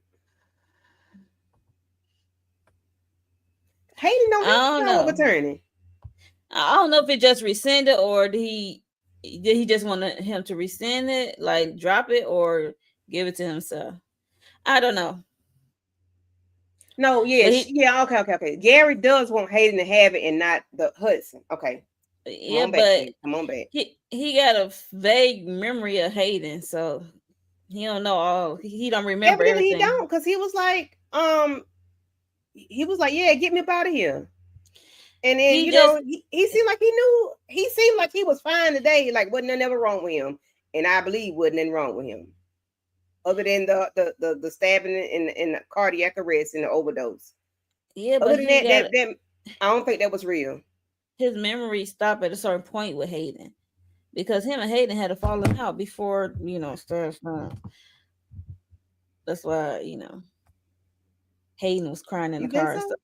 Hayden don't I have don't the power of know. attorney. I don't know if it just rescinded or did he just want him to rescind it, like drop it or give it to himself. I don't know. No, yes, yeah, okay. Gary does want Hayden to have it and not the Hudson. Okay, come Yeah, on back, but Hayden. Come on back. he got a vague memory of Hayden, so he don't know all. He don't remember Evidently, he everything. don't, because he was like, yeah, get me up out of here. And then He just he seemed like he knew. He seemed like he was fine today. Like wasn't nothing ever wrong with him, and I believe wasn't nothing wrong with him. other than the stabbing and the cardiac arrest and the overdose. Yeah, Other but than he got that I don't think that was real. his memory stopped at a certain point with Hayden because him and Hayden had a falling out before stuff. That's why Hayden was crying in the You think car and so? stuff.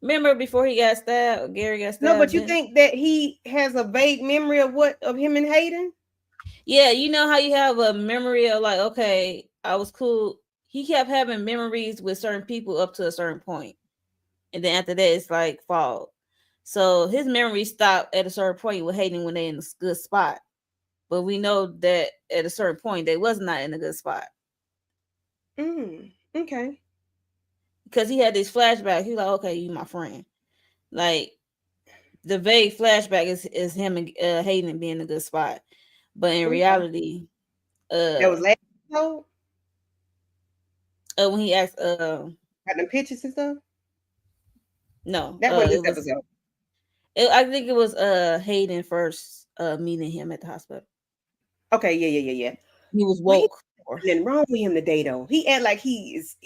Remember before he got stabbed, Gary got No, but stabbed. you Then think that he has a vague memory of him and Hayden? yeah, you know how you have a memory of like, okay, I was cool. He kept having memories with certain people up to a certain point, and then after that, it's like fall. So his memory stopped at a certain point with Hayden when they in a good spot. But we know that at a certain point they was not in a good spot Okay. because he had this flashback. He was like, okay, you my friend. Like the vague flashback is him and Hayden being in a good spot, but in Okay. reality, That was last episode? when he asked, Got them pictures and stuff? no, That wasn't it this was. episode. I think it was Hayden first meeting him at the hospital. Okay, yeah. He was Well, woke. nothing wrong with him today though. He act like he is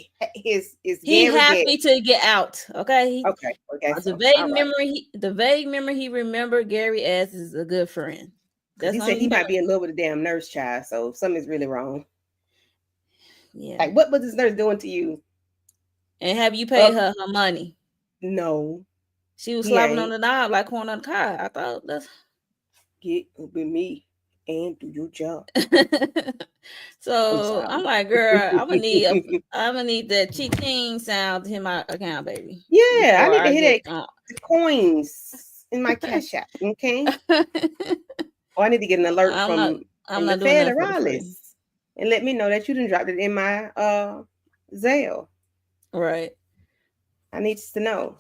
He Gary happy to get out. Okay. Okay, The so vague all right. memory. The vague memory he remembered Gary as is a good friend. Because he That's all said he he know. might be in love with a damn nurse child, so something's really wrong. Yeah. Like, what was this nurse doing to you? And have you paid her money? No. She was slapping on the knob like corn on the car. I thought that's get with me and do your job. So I'm like, girl, I'm gonna need that cheating sound to hit my account, baby. Yeah, I Before need to I hear get the coins in my cash app. Okay. Or I need to get an alert from the doing that for the free. federalis and let me know that you done dropped it in my Zelle. Right. I need to know.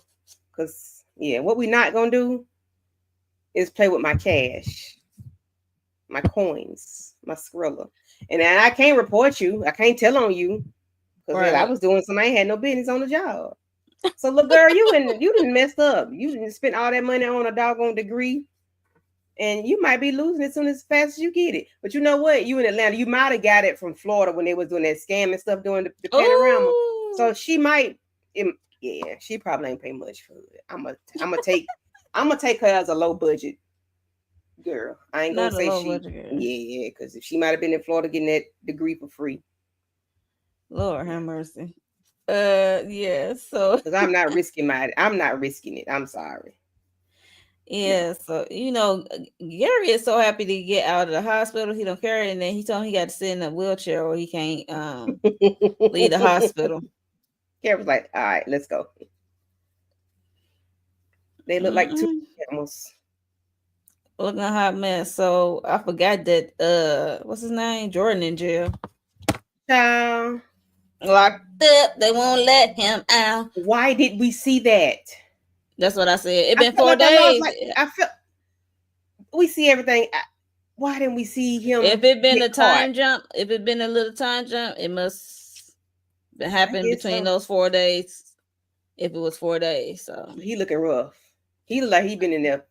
Because what we not gonna do is play with my cash, my coins, my Skrilla. And I can't report you. I can't tell on you. Because I was doing something I ain't had no business on the job. So look, girl, you didn't messed up. You didn't spend all that money on a doggone degree. And you might be losing it as fast as you get it. But you know what? You in Atlanta, you might have got it from Florida when they was doing that scam and stuff doing the panorama. So she might, she probably ain't pay much for it. I'm gonna take her as a low budget girl. I ain't gonna say she, because if she might have been in Florida getting that degree for free. Lord have mercy. Yeah. So because I'm not risking it. I'm sorry. Yeah, so Gary is so happy to get out of the hospital. He don't care, and then he told him he got to sit in a wheelchair or he can't leave the hospital. Gary was like, "All right, let's go." They look like two animals. Looking a hot mess. So I forgot that what's his name? Jordan in jail. Locked up. They won't let him out. Why did we see that? That's what I said. It been 4 days. I felt we see everything. Why didn't we see him? If it been a time jump, if it been a little time jump, it must happen between those 4 days. If it was 4 days, so he looking rough. He look like he been in there.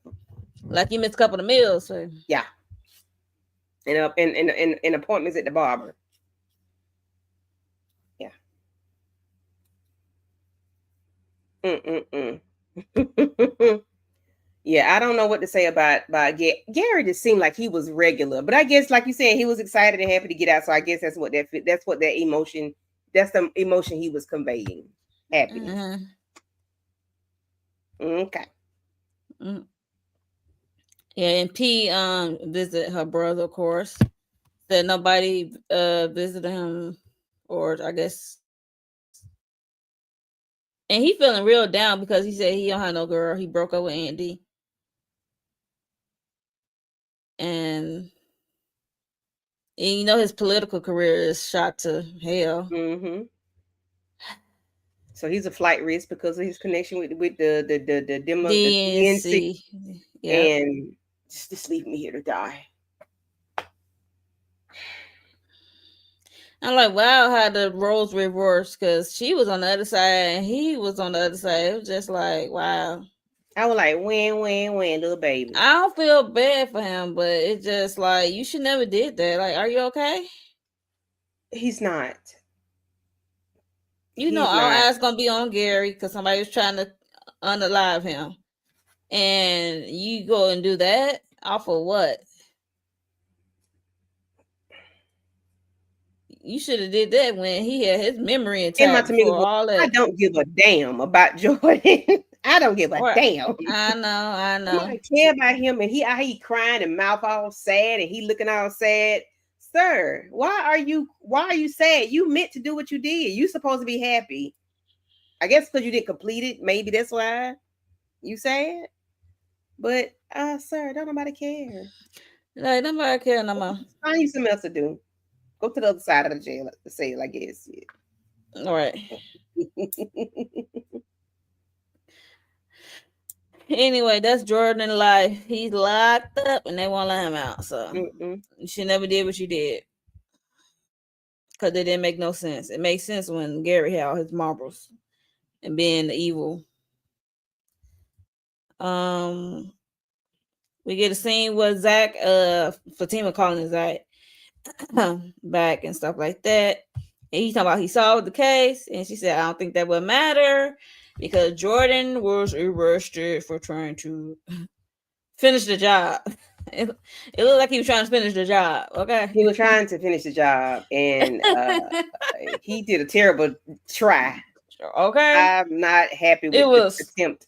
Like he missed a couple of meals. So. Yeah. And appointments at the barber. Yeah. Yeah, I don't know what to say about Gary. Just seemed like he was regular, but I guess, like you said, he was excited and happy to get out. So I guess that's what that emotion. That's the emotion he was conveying. Happiness. Okay. Mm-hmm. Yeah, and P visit her brother, of course. Said nobody visited him, or I guess. And he feeling real down because he said he don't have no girl. He broke up with Andi. And his political career is shot to hell. Mm-hmm. So he's a flight risk because of his connection with the DNC. Yep. And just leave me here to die. I'm like, wow, how the roles reversed, because she was on the other side and he was on the other side. It was just like, wow. I was like, win, little baby. I don't feel bad for him, but it's just like, you should never did that. Like, are you okay? He's not. You know, He's our not. eyes gonna be on Gary because somebody was trying to unalive him, and you go and do that off of what? You should have did that when he had his memory In my intact Tamika before voice, all I that. don't give a damn about Jordan. I don't give a Right? damn. I know. Somebody care about him, and he crying and mouth all sad, and he looking all sad. Sir, why are you sad? You meant to do what you did. You supposed to be happy. I guess because you didn't complete it. Maybe that's why you sad. But sir, don't nobody care. Like nobody care no more. Find you something else to do. Go to the other side of the jail, to say it, I guess. All right. Anyway, that's Jordan life. He's locked up and they won't let him out. So you should never did what you did. Because it didn't make no sense. It makes sense when Gary had all his marbles and being evil. We get a scene with Zach, Fatima calling his Zach back and stuff like that. And he's talking about he solved the case, and she said, I don't think that would matter because Jordan was arrested for trying to finish the job. It looked like he was trying to finish the job. Okay. He was trying to finish the job, and he did a terrible try. Okay. I'm not happy with the attempt.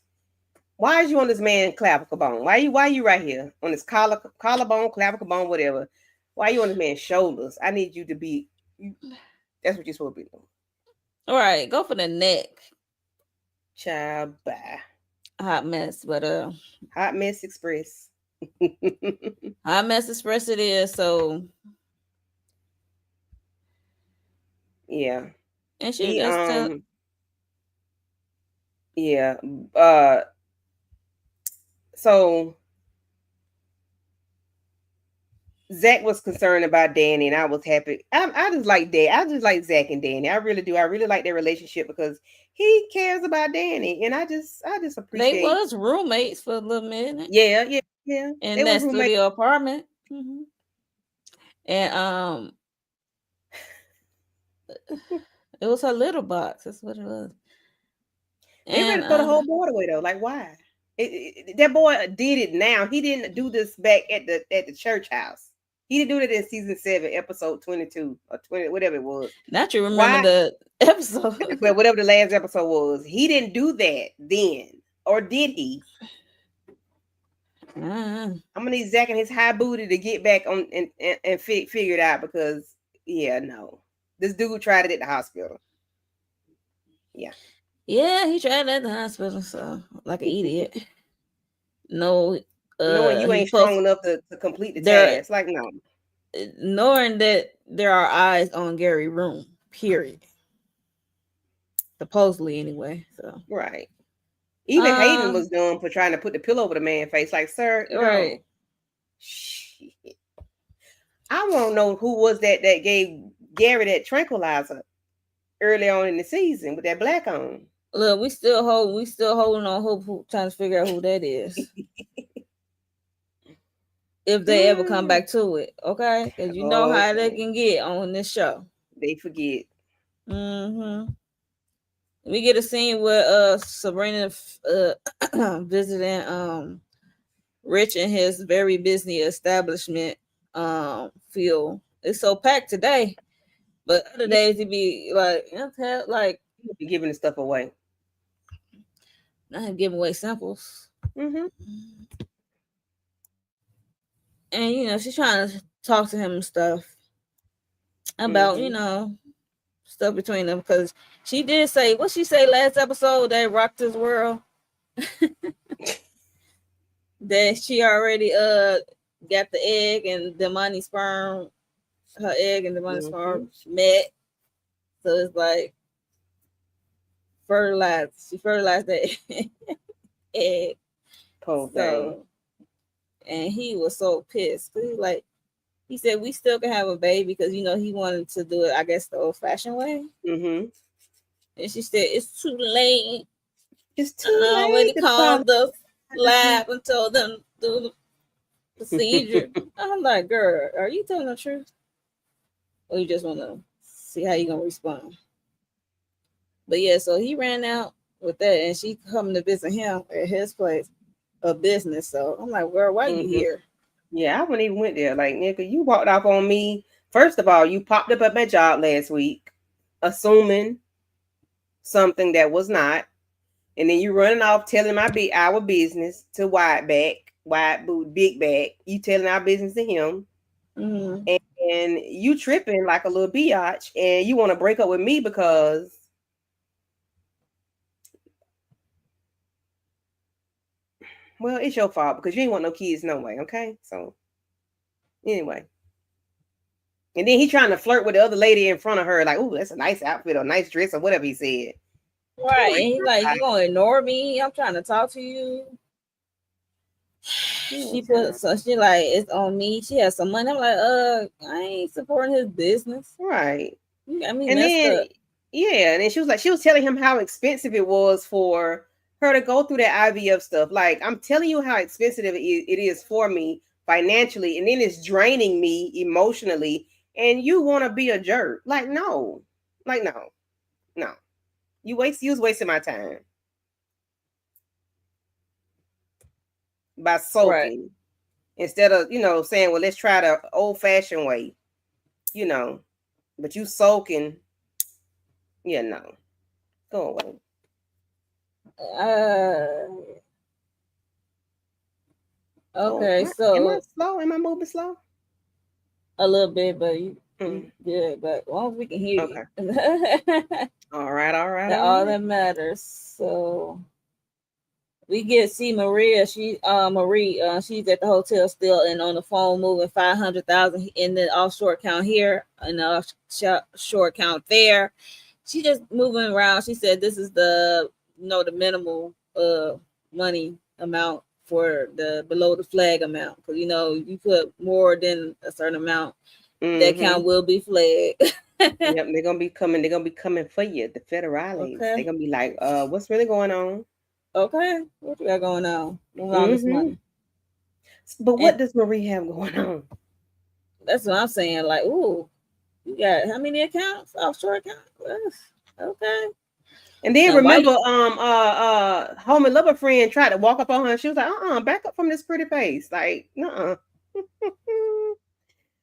Why is you on this man clavicle bone? Why you right here on this collarbone, clavicle bone, whatever? Why are you on this man's shoulders? I need you to be. That's what you're supposed to be doing. All right, go for the neck. Child, bye. Hot mess, but Hot mess express. Hot mess express it is. So yeah, and she yeah. So Zach was concerned about Danni, and I was happy. I just like that. I just like Zach and Danni. I really do. I really like their relationship because he cares about Danni, and I just appreciate. They was roommates for a little minute. Yeah. In that studio apartment. Mm-hmm. And it was her little box. That's what it was. They ready to throw the whole board away though. Like why? That boy did it now. He didn't do this back at the church house. He didn't do it in season 7, episode 22 or 20, whatever it was. Not you remember the episode. But whatever the last episode was, he didn't do that then, or did he? I'm gonna need Zach and his high booty to get back on and figure it out because no, this dude tried it at the hospital. Yeah, he tried it at the hospital, so like an idiot. No, knowing you ain't strong enough to complete the task, like no. Knowing that there are eyes on Gary's room, period. Supposedly, anyway. So right. Even Hayden was dumb for trying to put the pillow over the man's face. Like, sir, right? No. Shit. I want to know who was that gave Gary that tranquilizer early on in the season with that black on. Look, we still holding on hope, trying to figure out who that is. If they ever come back to it, okay? Because you know how they can get on this show. They forget. Mm-hmm. We get a scene where Sabrina visiting Rich in his very busy establishment feel. It's so packed today. But other days he'd be like, he'd be giving the stuff away. Not him giving away samples. Mm-hmm. And she's trying to talk to him and stuff about stuff between them because she did say what she say last episode that rocked his world. That she already got the egg and the money sperm, her egg and the money sperm met. So it's like fertilized. She fertilized that egg. So, and he was so pissed. He said we still can have a baby because he wanted to do it, I guess, the old-fashioned way. Mm-hmm. And she said it's too late. It's too late. I already called the lab and told them to do the procedure. I'm like, girl, are you telling the truth? Or you just want to See how you gonna respond. But yeah, so he ran out with that, and she coming to visit him at his place of business. So I'm like, girl, why you Mm-hmm. here? Yeah, I wouldn't even went there. Like, nigga, you walked off on me. First of all, you popped up at my job last week, assuming something that was not, and then you running off telling our business to wide boot, big back. You telling our business to him, Mm-hmm. and you tripping like a little biatch, and you want to break up with me because, well, it's your fault because you ain't want no kids no way. Okay, so anyway. And then he trying to flirt with the other lady in front of her, like, "Ooh, that's a nice outfit or nice dress or whatever he said." Oh Right, my and he's like, god! you gonna ignore me? I'm trying to talk to you. Oh, She put so she like it's on me. She has some money. I'm like, I ain't supporting his business. right. You got me And messed then up. yeah, and then she was telling him how expensive it was for her to go through that IVF stuff. Like, I'm telling you how expensive it is for me financially, and then it's draining me emotionally. And you want to be a jerk? Like, no, like no. You was wasting my time by Right. sulking instead of saying, well, let's try the old fashioned way. You know, but you sulking. Yeah, no, go away. Uh. Oh, Okay. am I So slow? Am I moving slow? a little bit, but you Mm, good. But as long as we can hear you, okay. All right. All right. that All all right. that matters. So we get see Maria. Marie. She's at the hotel still and on the phone moving 500,000 in the offshore account here and the offshore account there. She just moving around. She said this is the minimal money amount for the below the flag amount because you put more than a certain amount, that Mm-hmm. account will be flagged. Yep, they're gonna be coming. They're gonna be coming for you, the federales. They're Okay. gonna be like, what's really going on? Okay. What you got going on? Moving on this Mm-hmm. money. But And what does Marie have going on? that's what I'm saying. Like, ooh, you got how many accounts? Offshore accounts? Okay. And then And why remember, you home and lover friend tried to walk up on her. And she was like, back up from this pretty face. Like,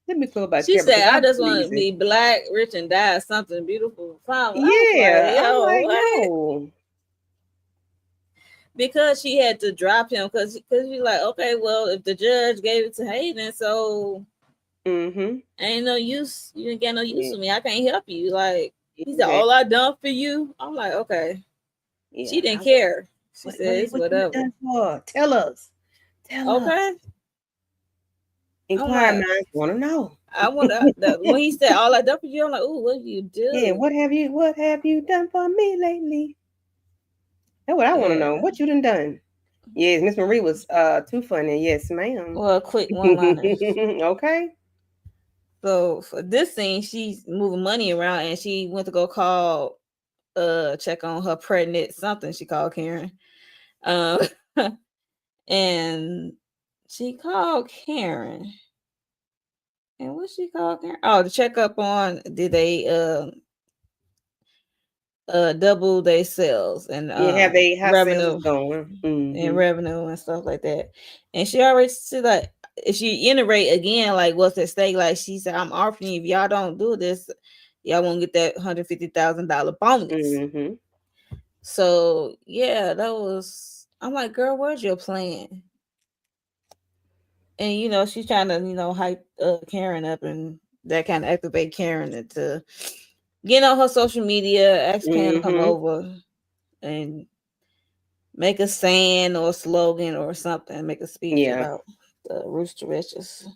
Let me feel about she Kevin said, because I I'm just want to pleasing. be black, rich, and die something beautiful. Fine. I was like, Yeah, I'm yo, like, what? no. Because she had to drop him because you're like, okay, well, if the judge gave it to Hayden, so Mm-hmm. ain't no use. You didn't get no use Yeah, for me. I can't help you. Like he said, all exactly. I done for you. I'm like, okay. She Yeah. didn't care. She said it's What you whatever. done for? Tell us. Tell us. Okay. I'm Inquired like, minds want to know. I want when he said all I done for you, I'm like, oh, what do you Yeah, do? what have you done for me lately? That's what I want to know. Yeah. What you done? Yes, Miss Marie was too funny. Yes, ma'am. Well, quick one liner. Okay. So for this scene, she's moving money around and she went to go call check on her pregnant something she called Karen. Um and she called Karen. And what she called Karen? Oh, to check up on did they double their sales and Yeah, how sales is revenue going? and Mm-hmm. revenue and stuff like that. And she already said like if she iterate again, like what's at stake, like she said, I'm offering you if y'all don't do this, y'all won't get that $150,000 bonus. Mm-hmm. So yeah, that was I'm like, girl, where's your plan? And she's trying to, hype Karen up and that kind of activate Karen to get on her social media, ask Karen to come Mm-hmm. over and make a saying or a slogan or something, make a speech Yeah. about the rooster riches.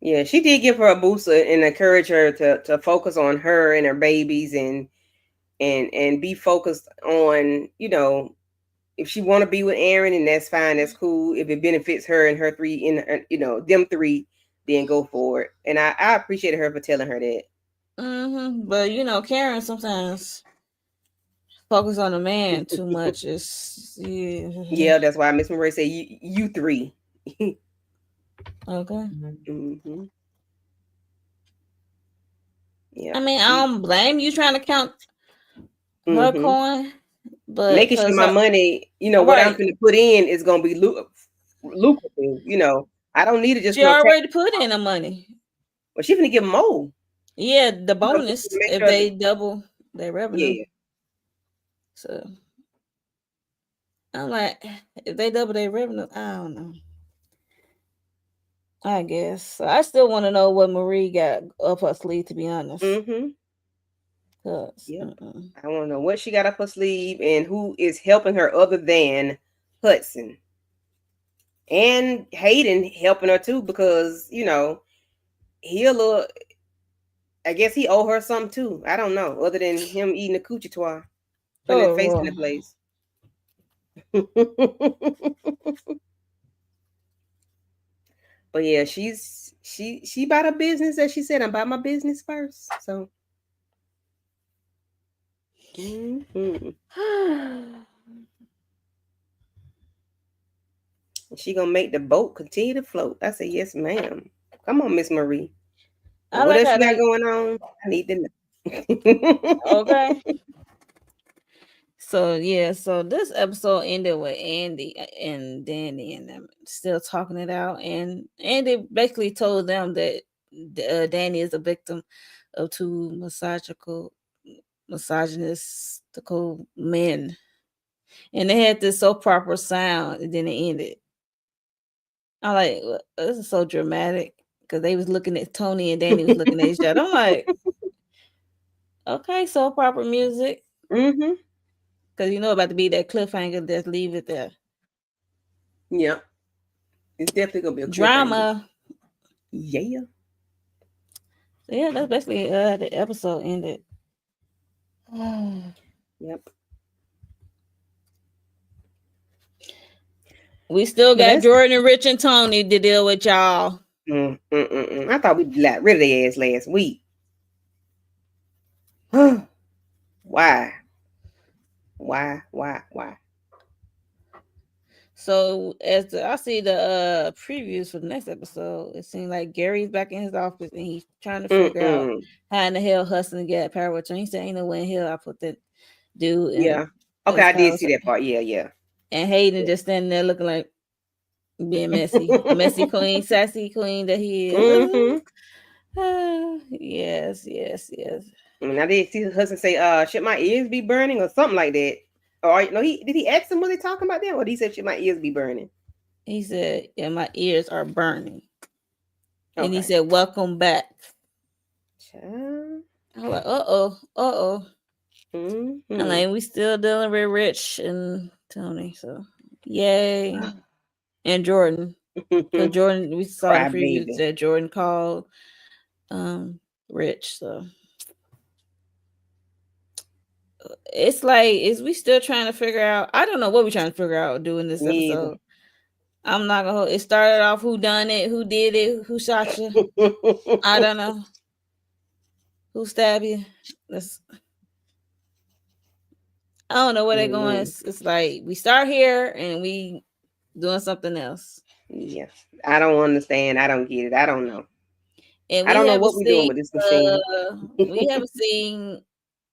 Yeah, she did give her a boost and encourage her to focus on her and her babies and be focused on, if she want to be with Aaron, and that's fine, that's cool. If it benefits her and her three, them three, then go for it. And I appreciated her for telling her that. But Karen sometimes focus on the man too much. It's yeah. Yeah, that's why Miss Marie said you three. Okay. Mm-hmm. Yeah, I mean, I don't blame you trying to count her Mm-hmm. coin, but Making sure because my her money, what I'm right, going to put in is going to be lucrative. I don't need to just she throw tax. already put in the money. Well, she's going to give them more. Yeah, the To bonus make if sure they double their revenue. yeah. So I'm like, if they double their revenue, I don't know. I guess so. I still want to know what Marie got up her sleeve. To be honest, Mm-hmm. cause Yep. I want to know what she got up her sleeve and who is helping her other than Hudson. And Hayden helping her too because, he a little, I guess he owe her something too. I don't know, other than him eating the coochie toy, putting his face in the oh, place. But yeah, she about her business, as she said. I'm about my business first. So mhm. She gonna make the boat continue to float. I said, yes, ma'am. Come on, Miss Marie. I What like else how you got they going on? I need to know. okay. So yeah, so this episode ended with Andi and Danny and them still talking it out, and Andy basically told them that Danny is a victim of two misogynistical men, and they had this so proper sound, and then it ended. I'm like, this is so dramatic because they was looking at Tony and Danny was looking at each other. I'm like, okay, so proper music Mm-hmm. because you know about to be that cliffhanger. Just leave it there. Yeah. It's definitely gonna be a cliffhanger. Drama. Yeah. So yeah, that's basically the episode ended. Yep. We still But got that's Jordan, Rich, and Tony to deal with, y'all. I thought we got rid of their ass last week. Why? Why? So I see the previews for the next episode, it seems like Gary's back in his office and he's trying to figure out Mm-mm. how in the hell Hudson get power of attorney. He said, "Ain't no way in hell I put that dude in Yeah. Okay, as I power did of see attorney." that part. Yeah. And Hayden Yeah. just standing there looking like being messy, a messy queen, sassy queen that he is. Mm-hmm. Yes. I mean, I did see husband say, should my ears be burning or something like that. Or no, he ask him what they talking about then? Or did he say should my ears be burning? He said, "Yeah, my ears are burning." And he Okay. said, "Welcome back." Child. I was like, uh oh. I'm Mm-hmm. like, we still dealing with Rich and Tony, so yay. And Jordan. Because Jordan, we saw the Cry previews baby. that Jordan called Rich. So it's like, is we still trying to figure out? I don't know what we're trying to figure out doing this Me either. episode. I'm not gonna hold it. Started off who done it, who did it, who shot you. I don't know. Who stabbed you? That's I don't know where they're going. Mm-hmm. It's like we start here and we doing something else. Yeah. I don't understand. I don't get it. I don't know. And I don't know what we're doing with this machine. we haven't seen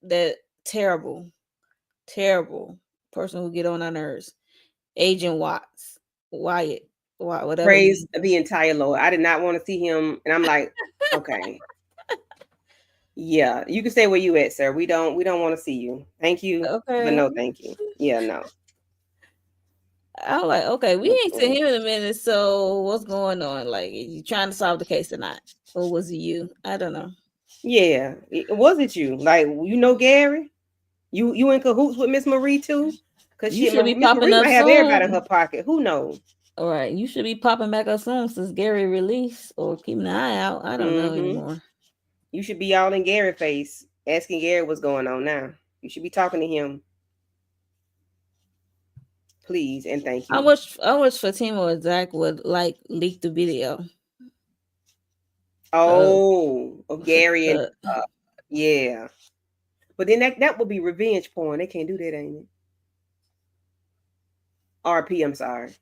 that terrible person who get on our nerves. Agent Wyatt, whatever his Praise name the is. entire Lord. I did not want to see him. And I'm like, okay. Yeah, you can stay where you at, sir. We don't want to see you. Thank you, but Okay. no, thank you. Yeah, no. I'm like, okay, we ain't seen Mm-mm. him in a minute, so what's going on? Like, you trying to solve the case or not? Or was it you? I don't know. Yeah, was it you? Like Gary? You in cahoots with Miss Marie too? Cause You shit, should be Miss popping Marie up might have everybody in soon. her pocket. Who knows? All right, you should be popping back up soon since Gary released or keeping an eye out. I don't know Mm-hmm. anymore. You should be all in Gary face, asking Gary what's going on now. You should be talking to him, please and thank you. I wish Fatima or Zach would like leak the video of Oh, Gary and uh, yeah. But then that would be revenge porn. They can't do that, ain't it? RP, I'm sorry.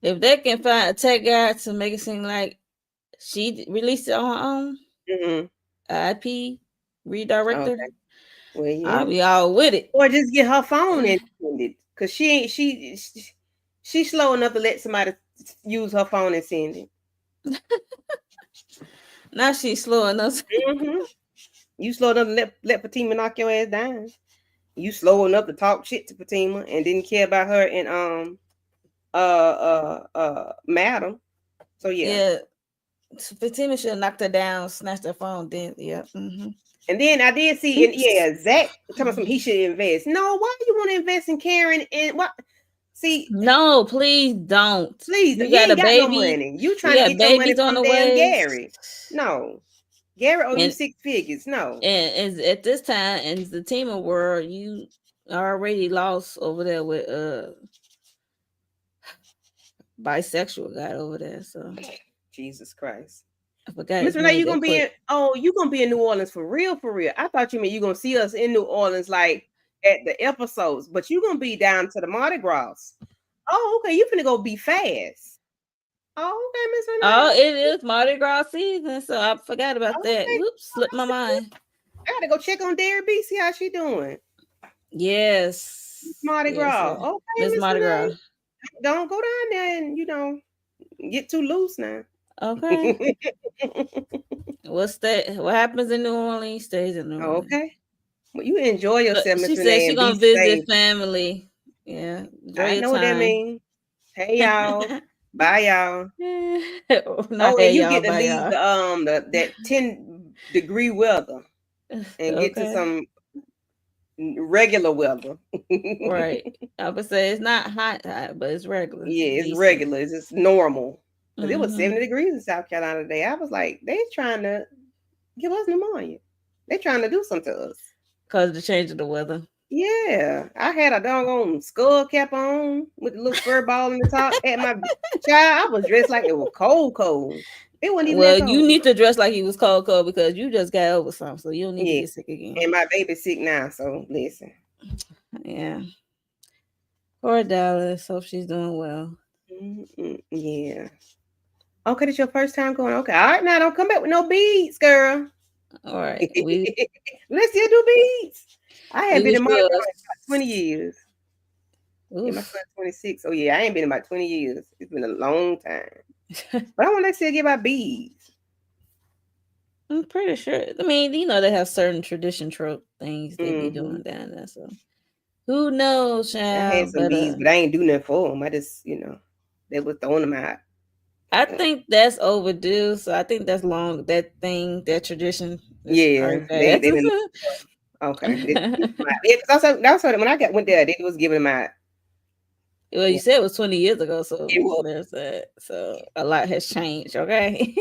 if they can find a tech guy to make it seem like she released it on her own. Mm-hmm. IP redirector, Okay. Well, I'll yeah. be all with it. Or just get her phone and send it. Cause she ain't she's slow enough to let somebody use her phone and send it. Now she's slow enough. Mm-hmm. You slow enough to let Fatima knock your ass down. You slow enough to talk shit to Fatima and didn't care about her and Madam. So yeah. Yeah, Fatima should have knocked her down, snatched her phone. Then yeah. And then I did see, and Oops. yeah, Zach talking about something he should invest. No, why do you want to invest in Karen? And what? See, No, please don't. please, You you got a ain't got no baby. money. You You trying to got get your money babies on from the damn way, Gary. No. Gary owe you and 6 figures. No. and at this time in the team of world, you already lost over there with bisexual guy over there. So Jesus Christ. I forgot Miss his Renee, name. you They gonna be put in New Orleans for real, for real. I thought you meant you gonna see us in New Orleans like at the episodes, but you gonna be down to the Mardi Gras. Oh, okay. You finna go be fast. Oh, okay, Miss oh, Renee. it is Mardi Gras season, so I forgot about that. Okay. Whoops, slipped my mind. I gotta go check on Dairy B, see how she doing. Yes, Mardi yes, Gras. Okay, Miss Miss Mardi Renee. Gras. Don't go down there and get too loose now. Okay, what's that? What happens in New Orleans stays in New Orleans. Okay. Well, you enjoy But yourself, she Miss said Renee, she and be gonna visit safe. family. Yeah, enjoy I your know what that time. means. Hey y'all. Bye y'all. Not Oh, and hey you y'all, get to bye leave y'all. that 10-degree weather and get to Okay, some regular weather. right. I would say it's not hot, hot, but it's regular, Yeah, it's decent. regular. It's just normal. Because it was 70 Mm-hmm. degrees in South Carolina today. I was like, they trying to give us pneumonia. They trying to do something to us. Cause of the change of the weather. Yeah. I had a doggone skull cap on with a little fur ball in the top. Had my child, I was dressed like it was cold, cold. It wasn't even that Well, you cold. need to dress like you was cold because you just got over something, so you don't need to Yeah. get sick again. And my baby's sick now, so listen. Yeah. Poor Dallas. Hope she's doing well. Yeah. Okay, this your first time going. Okay. All right, now don't come back with no beads, girl. All right. We Let's still do beads. I we haven't been wish in Mardi you Gras in about 20 years. Yeah, my oof. son's 26. Oh yeah, I ain't been in about 20 years. It's been a long time. But I want to still get my beads. I'm pretty sure. I mean, they have certain tradition trope things they be Hmm. doing down there. So who knows, I had child? some But beads, but I ain't do nothing for them. I just, they was throwing them out. I think that's overdue. So I think that's long. That thing, that tradition is Yeah, probably they past. didn't. Okay, yeah, because also when I went there, they was giving them out. Well, you Yeah, said it was 20 years ago, so it was there's that. So a lot has changed, okay?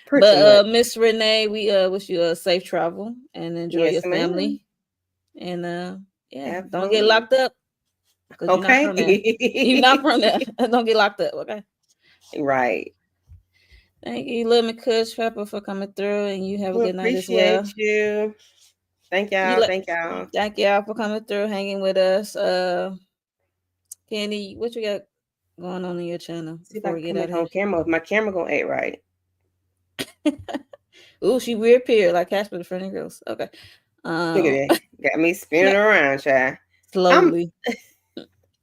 pretty But much. Miss Renee, we wish you a safe travel and enjoy Yes, your ma'am. family. And yeah, Have don't get fun. locked up because you're not Okay. from there. You're not from there. Don't get locked up, okay? Right. Thank you, Little Kush Pepper, for coming through, and you have a We good night as well. appreciate you. Thank You y'all. let Thank y'all. Thank y'all for coming through, hanging with us. Candy, what you got going on your channel See if I before can we get come out back of here? on camera. If my camera gonna act right. Ooh, she reappeared like Casper the Friendly Ghost. Okay. Look at Um, that. Got me spinning around, child. I'm slowly.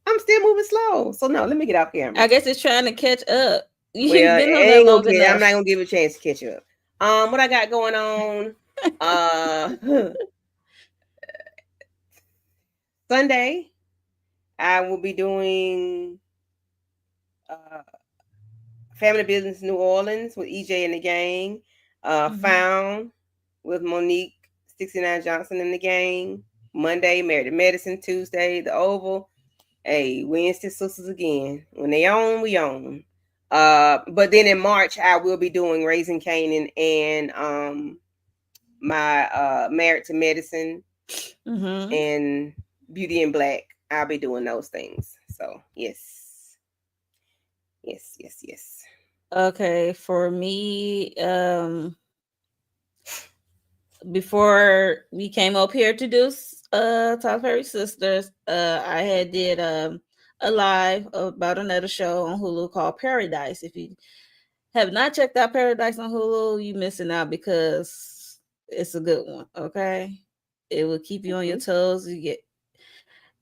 I'm still moving slow. So no, let me get off camera. I guess it's trying to catch up. You've Well, it been on there ain't gonna long get. I'm enough. not gonna give it a chance to catch up. What I got going on? Uh, Sunday, I will be doing uh Family Business New Orleans with EJ and the gang. Mhm. Found with Monique 69 Johnson and the gang. Monday, Married to Medicine. Tuesday, the Oval. Hey, Wednesday Sisters again. When they own, we own. But then in March, I will be doing Raising Canaan and my Married to Medicine Mhm. and Beauty in Black. I'll be doing those things. So yes, yes, yes, yes. Okay, for me, before we came up here to do Top Fairy Sisters, I had did a live about another show on Hulu called Paradise. If you have not checked out Paradise on Hulu, you missing out because It's a good one. Okay, it will keep you on your Mhm. toes.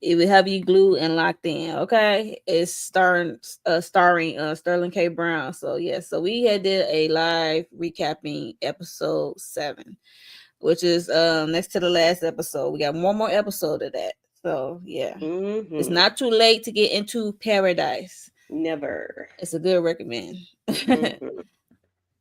It will have you glued and locked in. Okay, it's starring Sterling K. Brown. So yeah, so we had did a live recapping episode 7, which is next to the last episode. We got one more episode of that. So yeah, it's Mhm. not too late to get into paradise. Never. It's a good recommend. Mhm.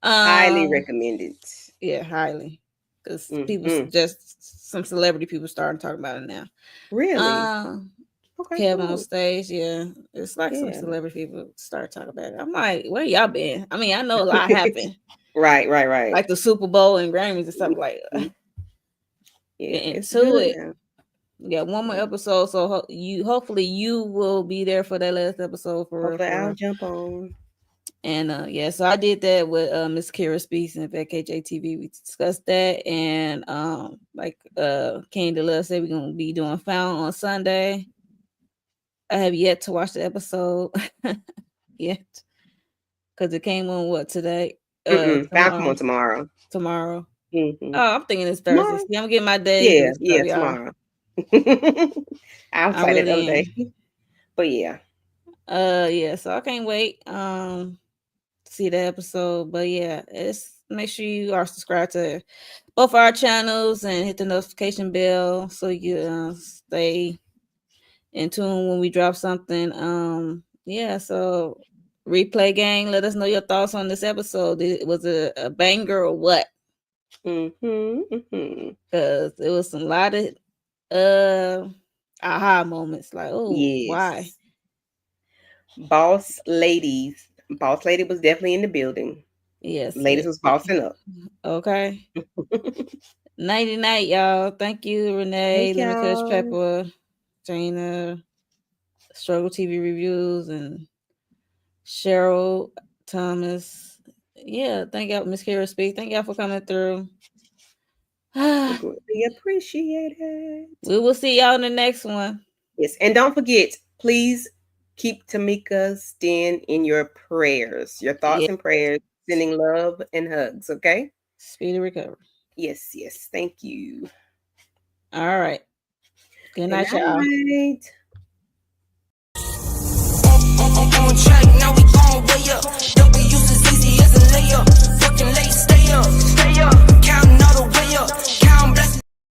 Highly um, recommended. yeah, highly, because people Mhm. just some celebrity people starting talking about it now. Really? Um, Okay, Kev on cool. stage, yeah, it's like some Yeah. celebrity people start talking about it. I'm like, where y'all been? I mean, I know a lot happened, Right, right, right. like the Super Bowl and Grammys and stuff. Like, Mhm. Yeah, get it's into good it. now. We got one more Yeah. episode, so hopefully you will be there for that last episode for real, Hopefully for I'll real. jump on. And yeah, so I did that with Miss Kira Speaks and at KJTV. We discussed that, and like Candy Love said, we're gonna be doing Found on Sunday. I have yet to watch the episode yet because it came on what today? Found come Tomorrow. on tomorrow. Tomorrow. Mhm. Oh, I'm thinking it's Thursday. Tomorrow? See, I'm getting my days Yeah, mixed up, yeah, y'all. tomorrow. I was I like that the other really day. am. But yeah. Yeah, so I can't wait see the episode. But yeah, it's make sure you are subscribed to both our channels and hit the notification bell so you stay in tune when we drop something. Yeah, so replay gang, let us know your thoughts on this episode. Was it a banger or what? Mhm. Mhm. Because it was some lot of uh aha moments like, oh, why? Yes. Boss ladies. Boss lady was definitely in the building. Yes. Ladies was bossing up. Okay. Nighty night, y'all. Thank you, Renee, Thank Lemon Kush y'all. Pepper, Jana, Struggle TV Reviews, and Cheryl Thomas. Yeah, thank y'all, Miss Kara Speak. Thank y'all for coming through. We We greatly appreciate it. will see y'all in the next one. Yes, and don't forget, please keep Tamika's den in your prayers, your thoughts Yeah, and prayers, sending love and hugs, okay? speedy recovery. Yes, yes. Thank you. All right. Good Good night, y'all. night.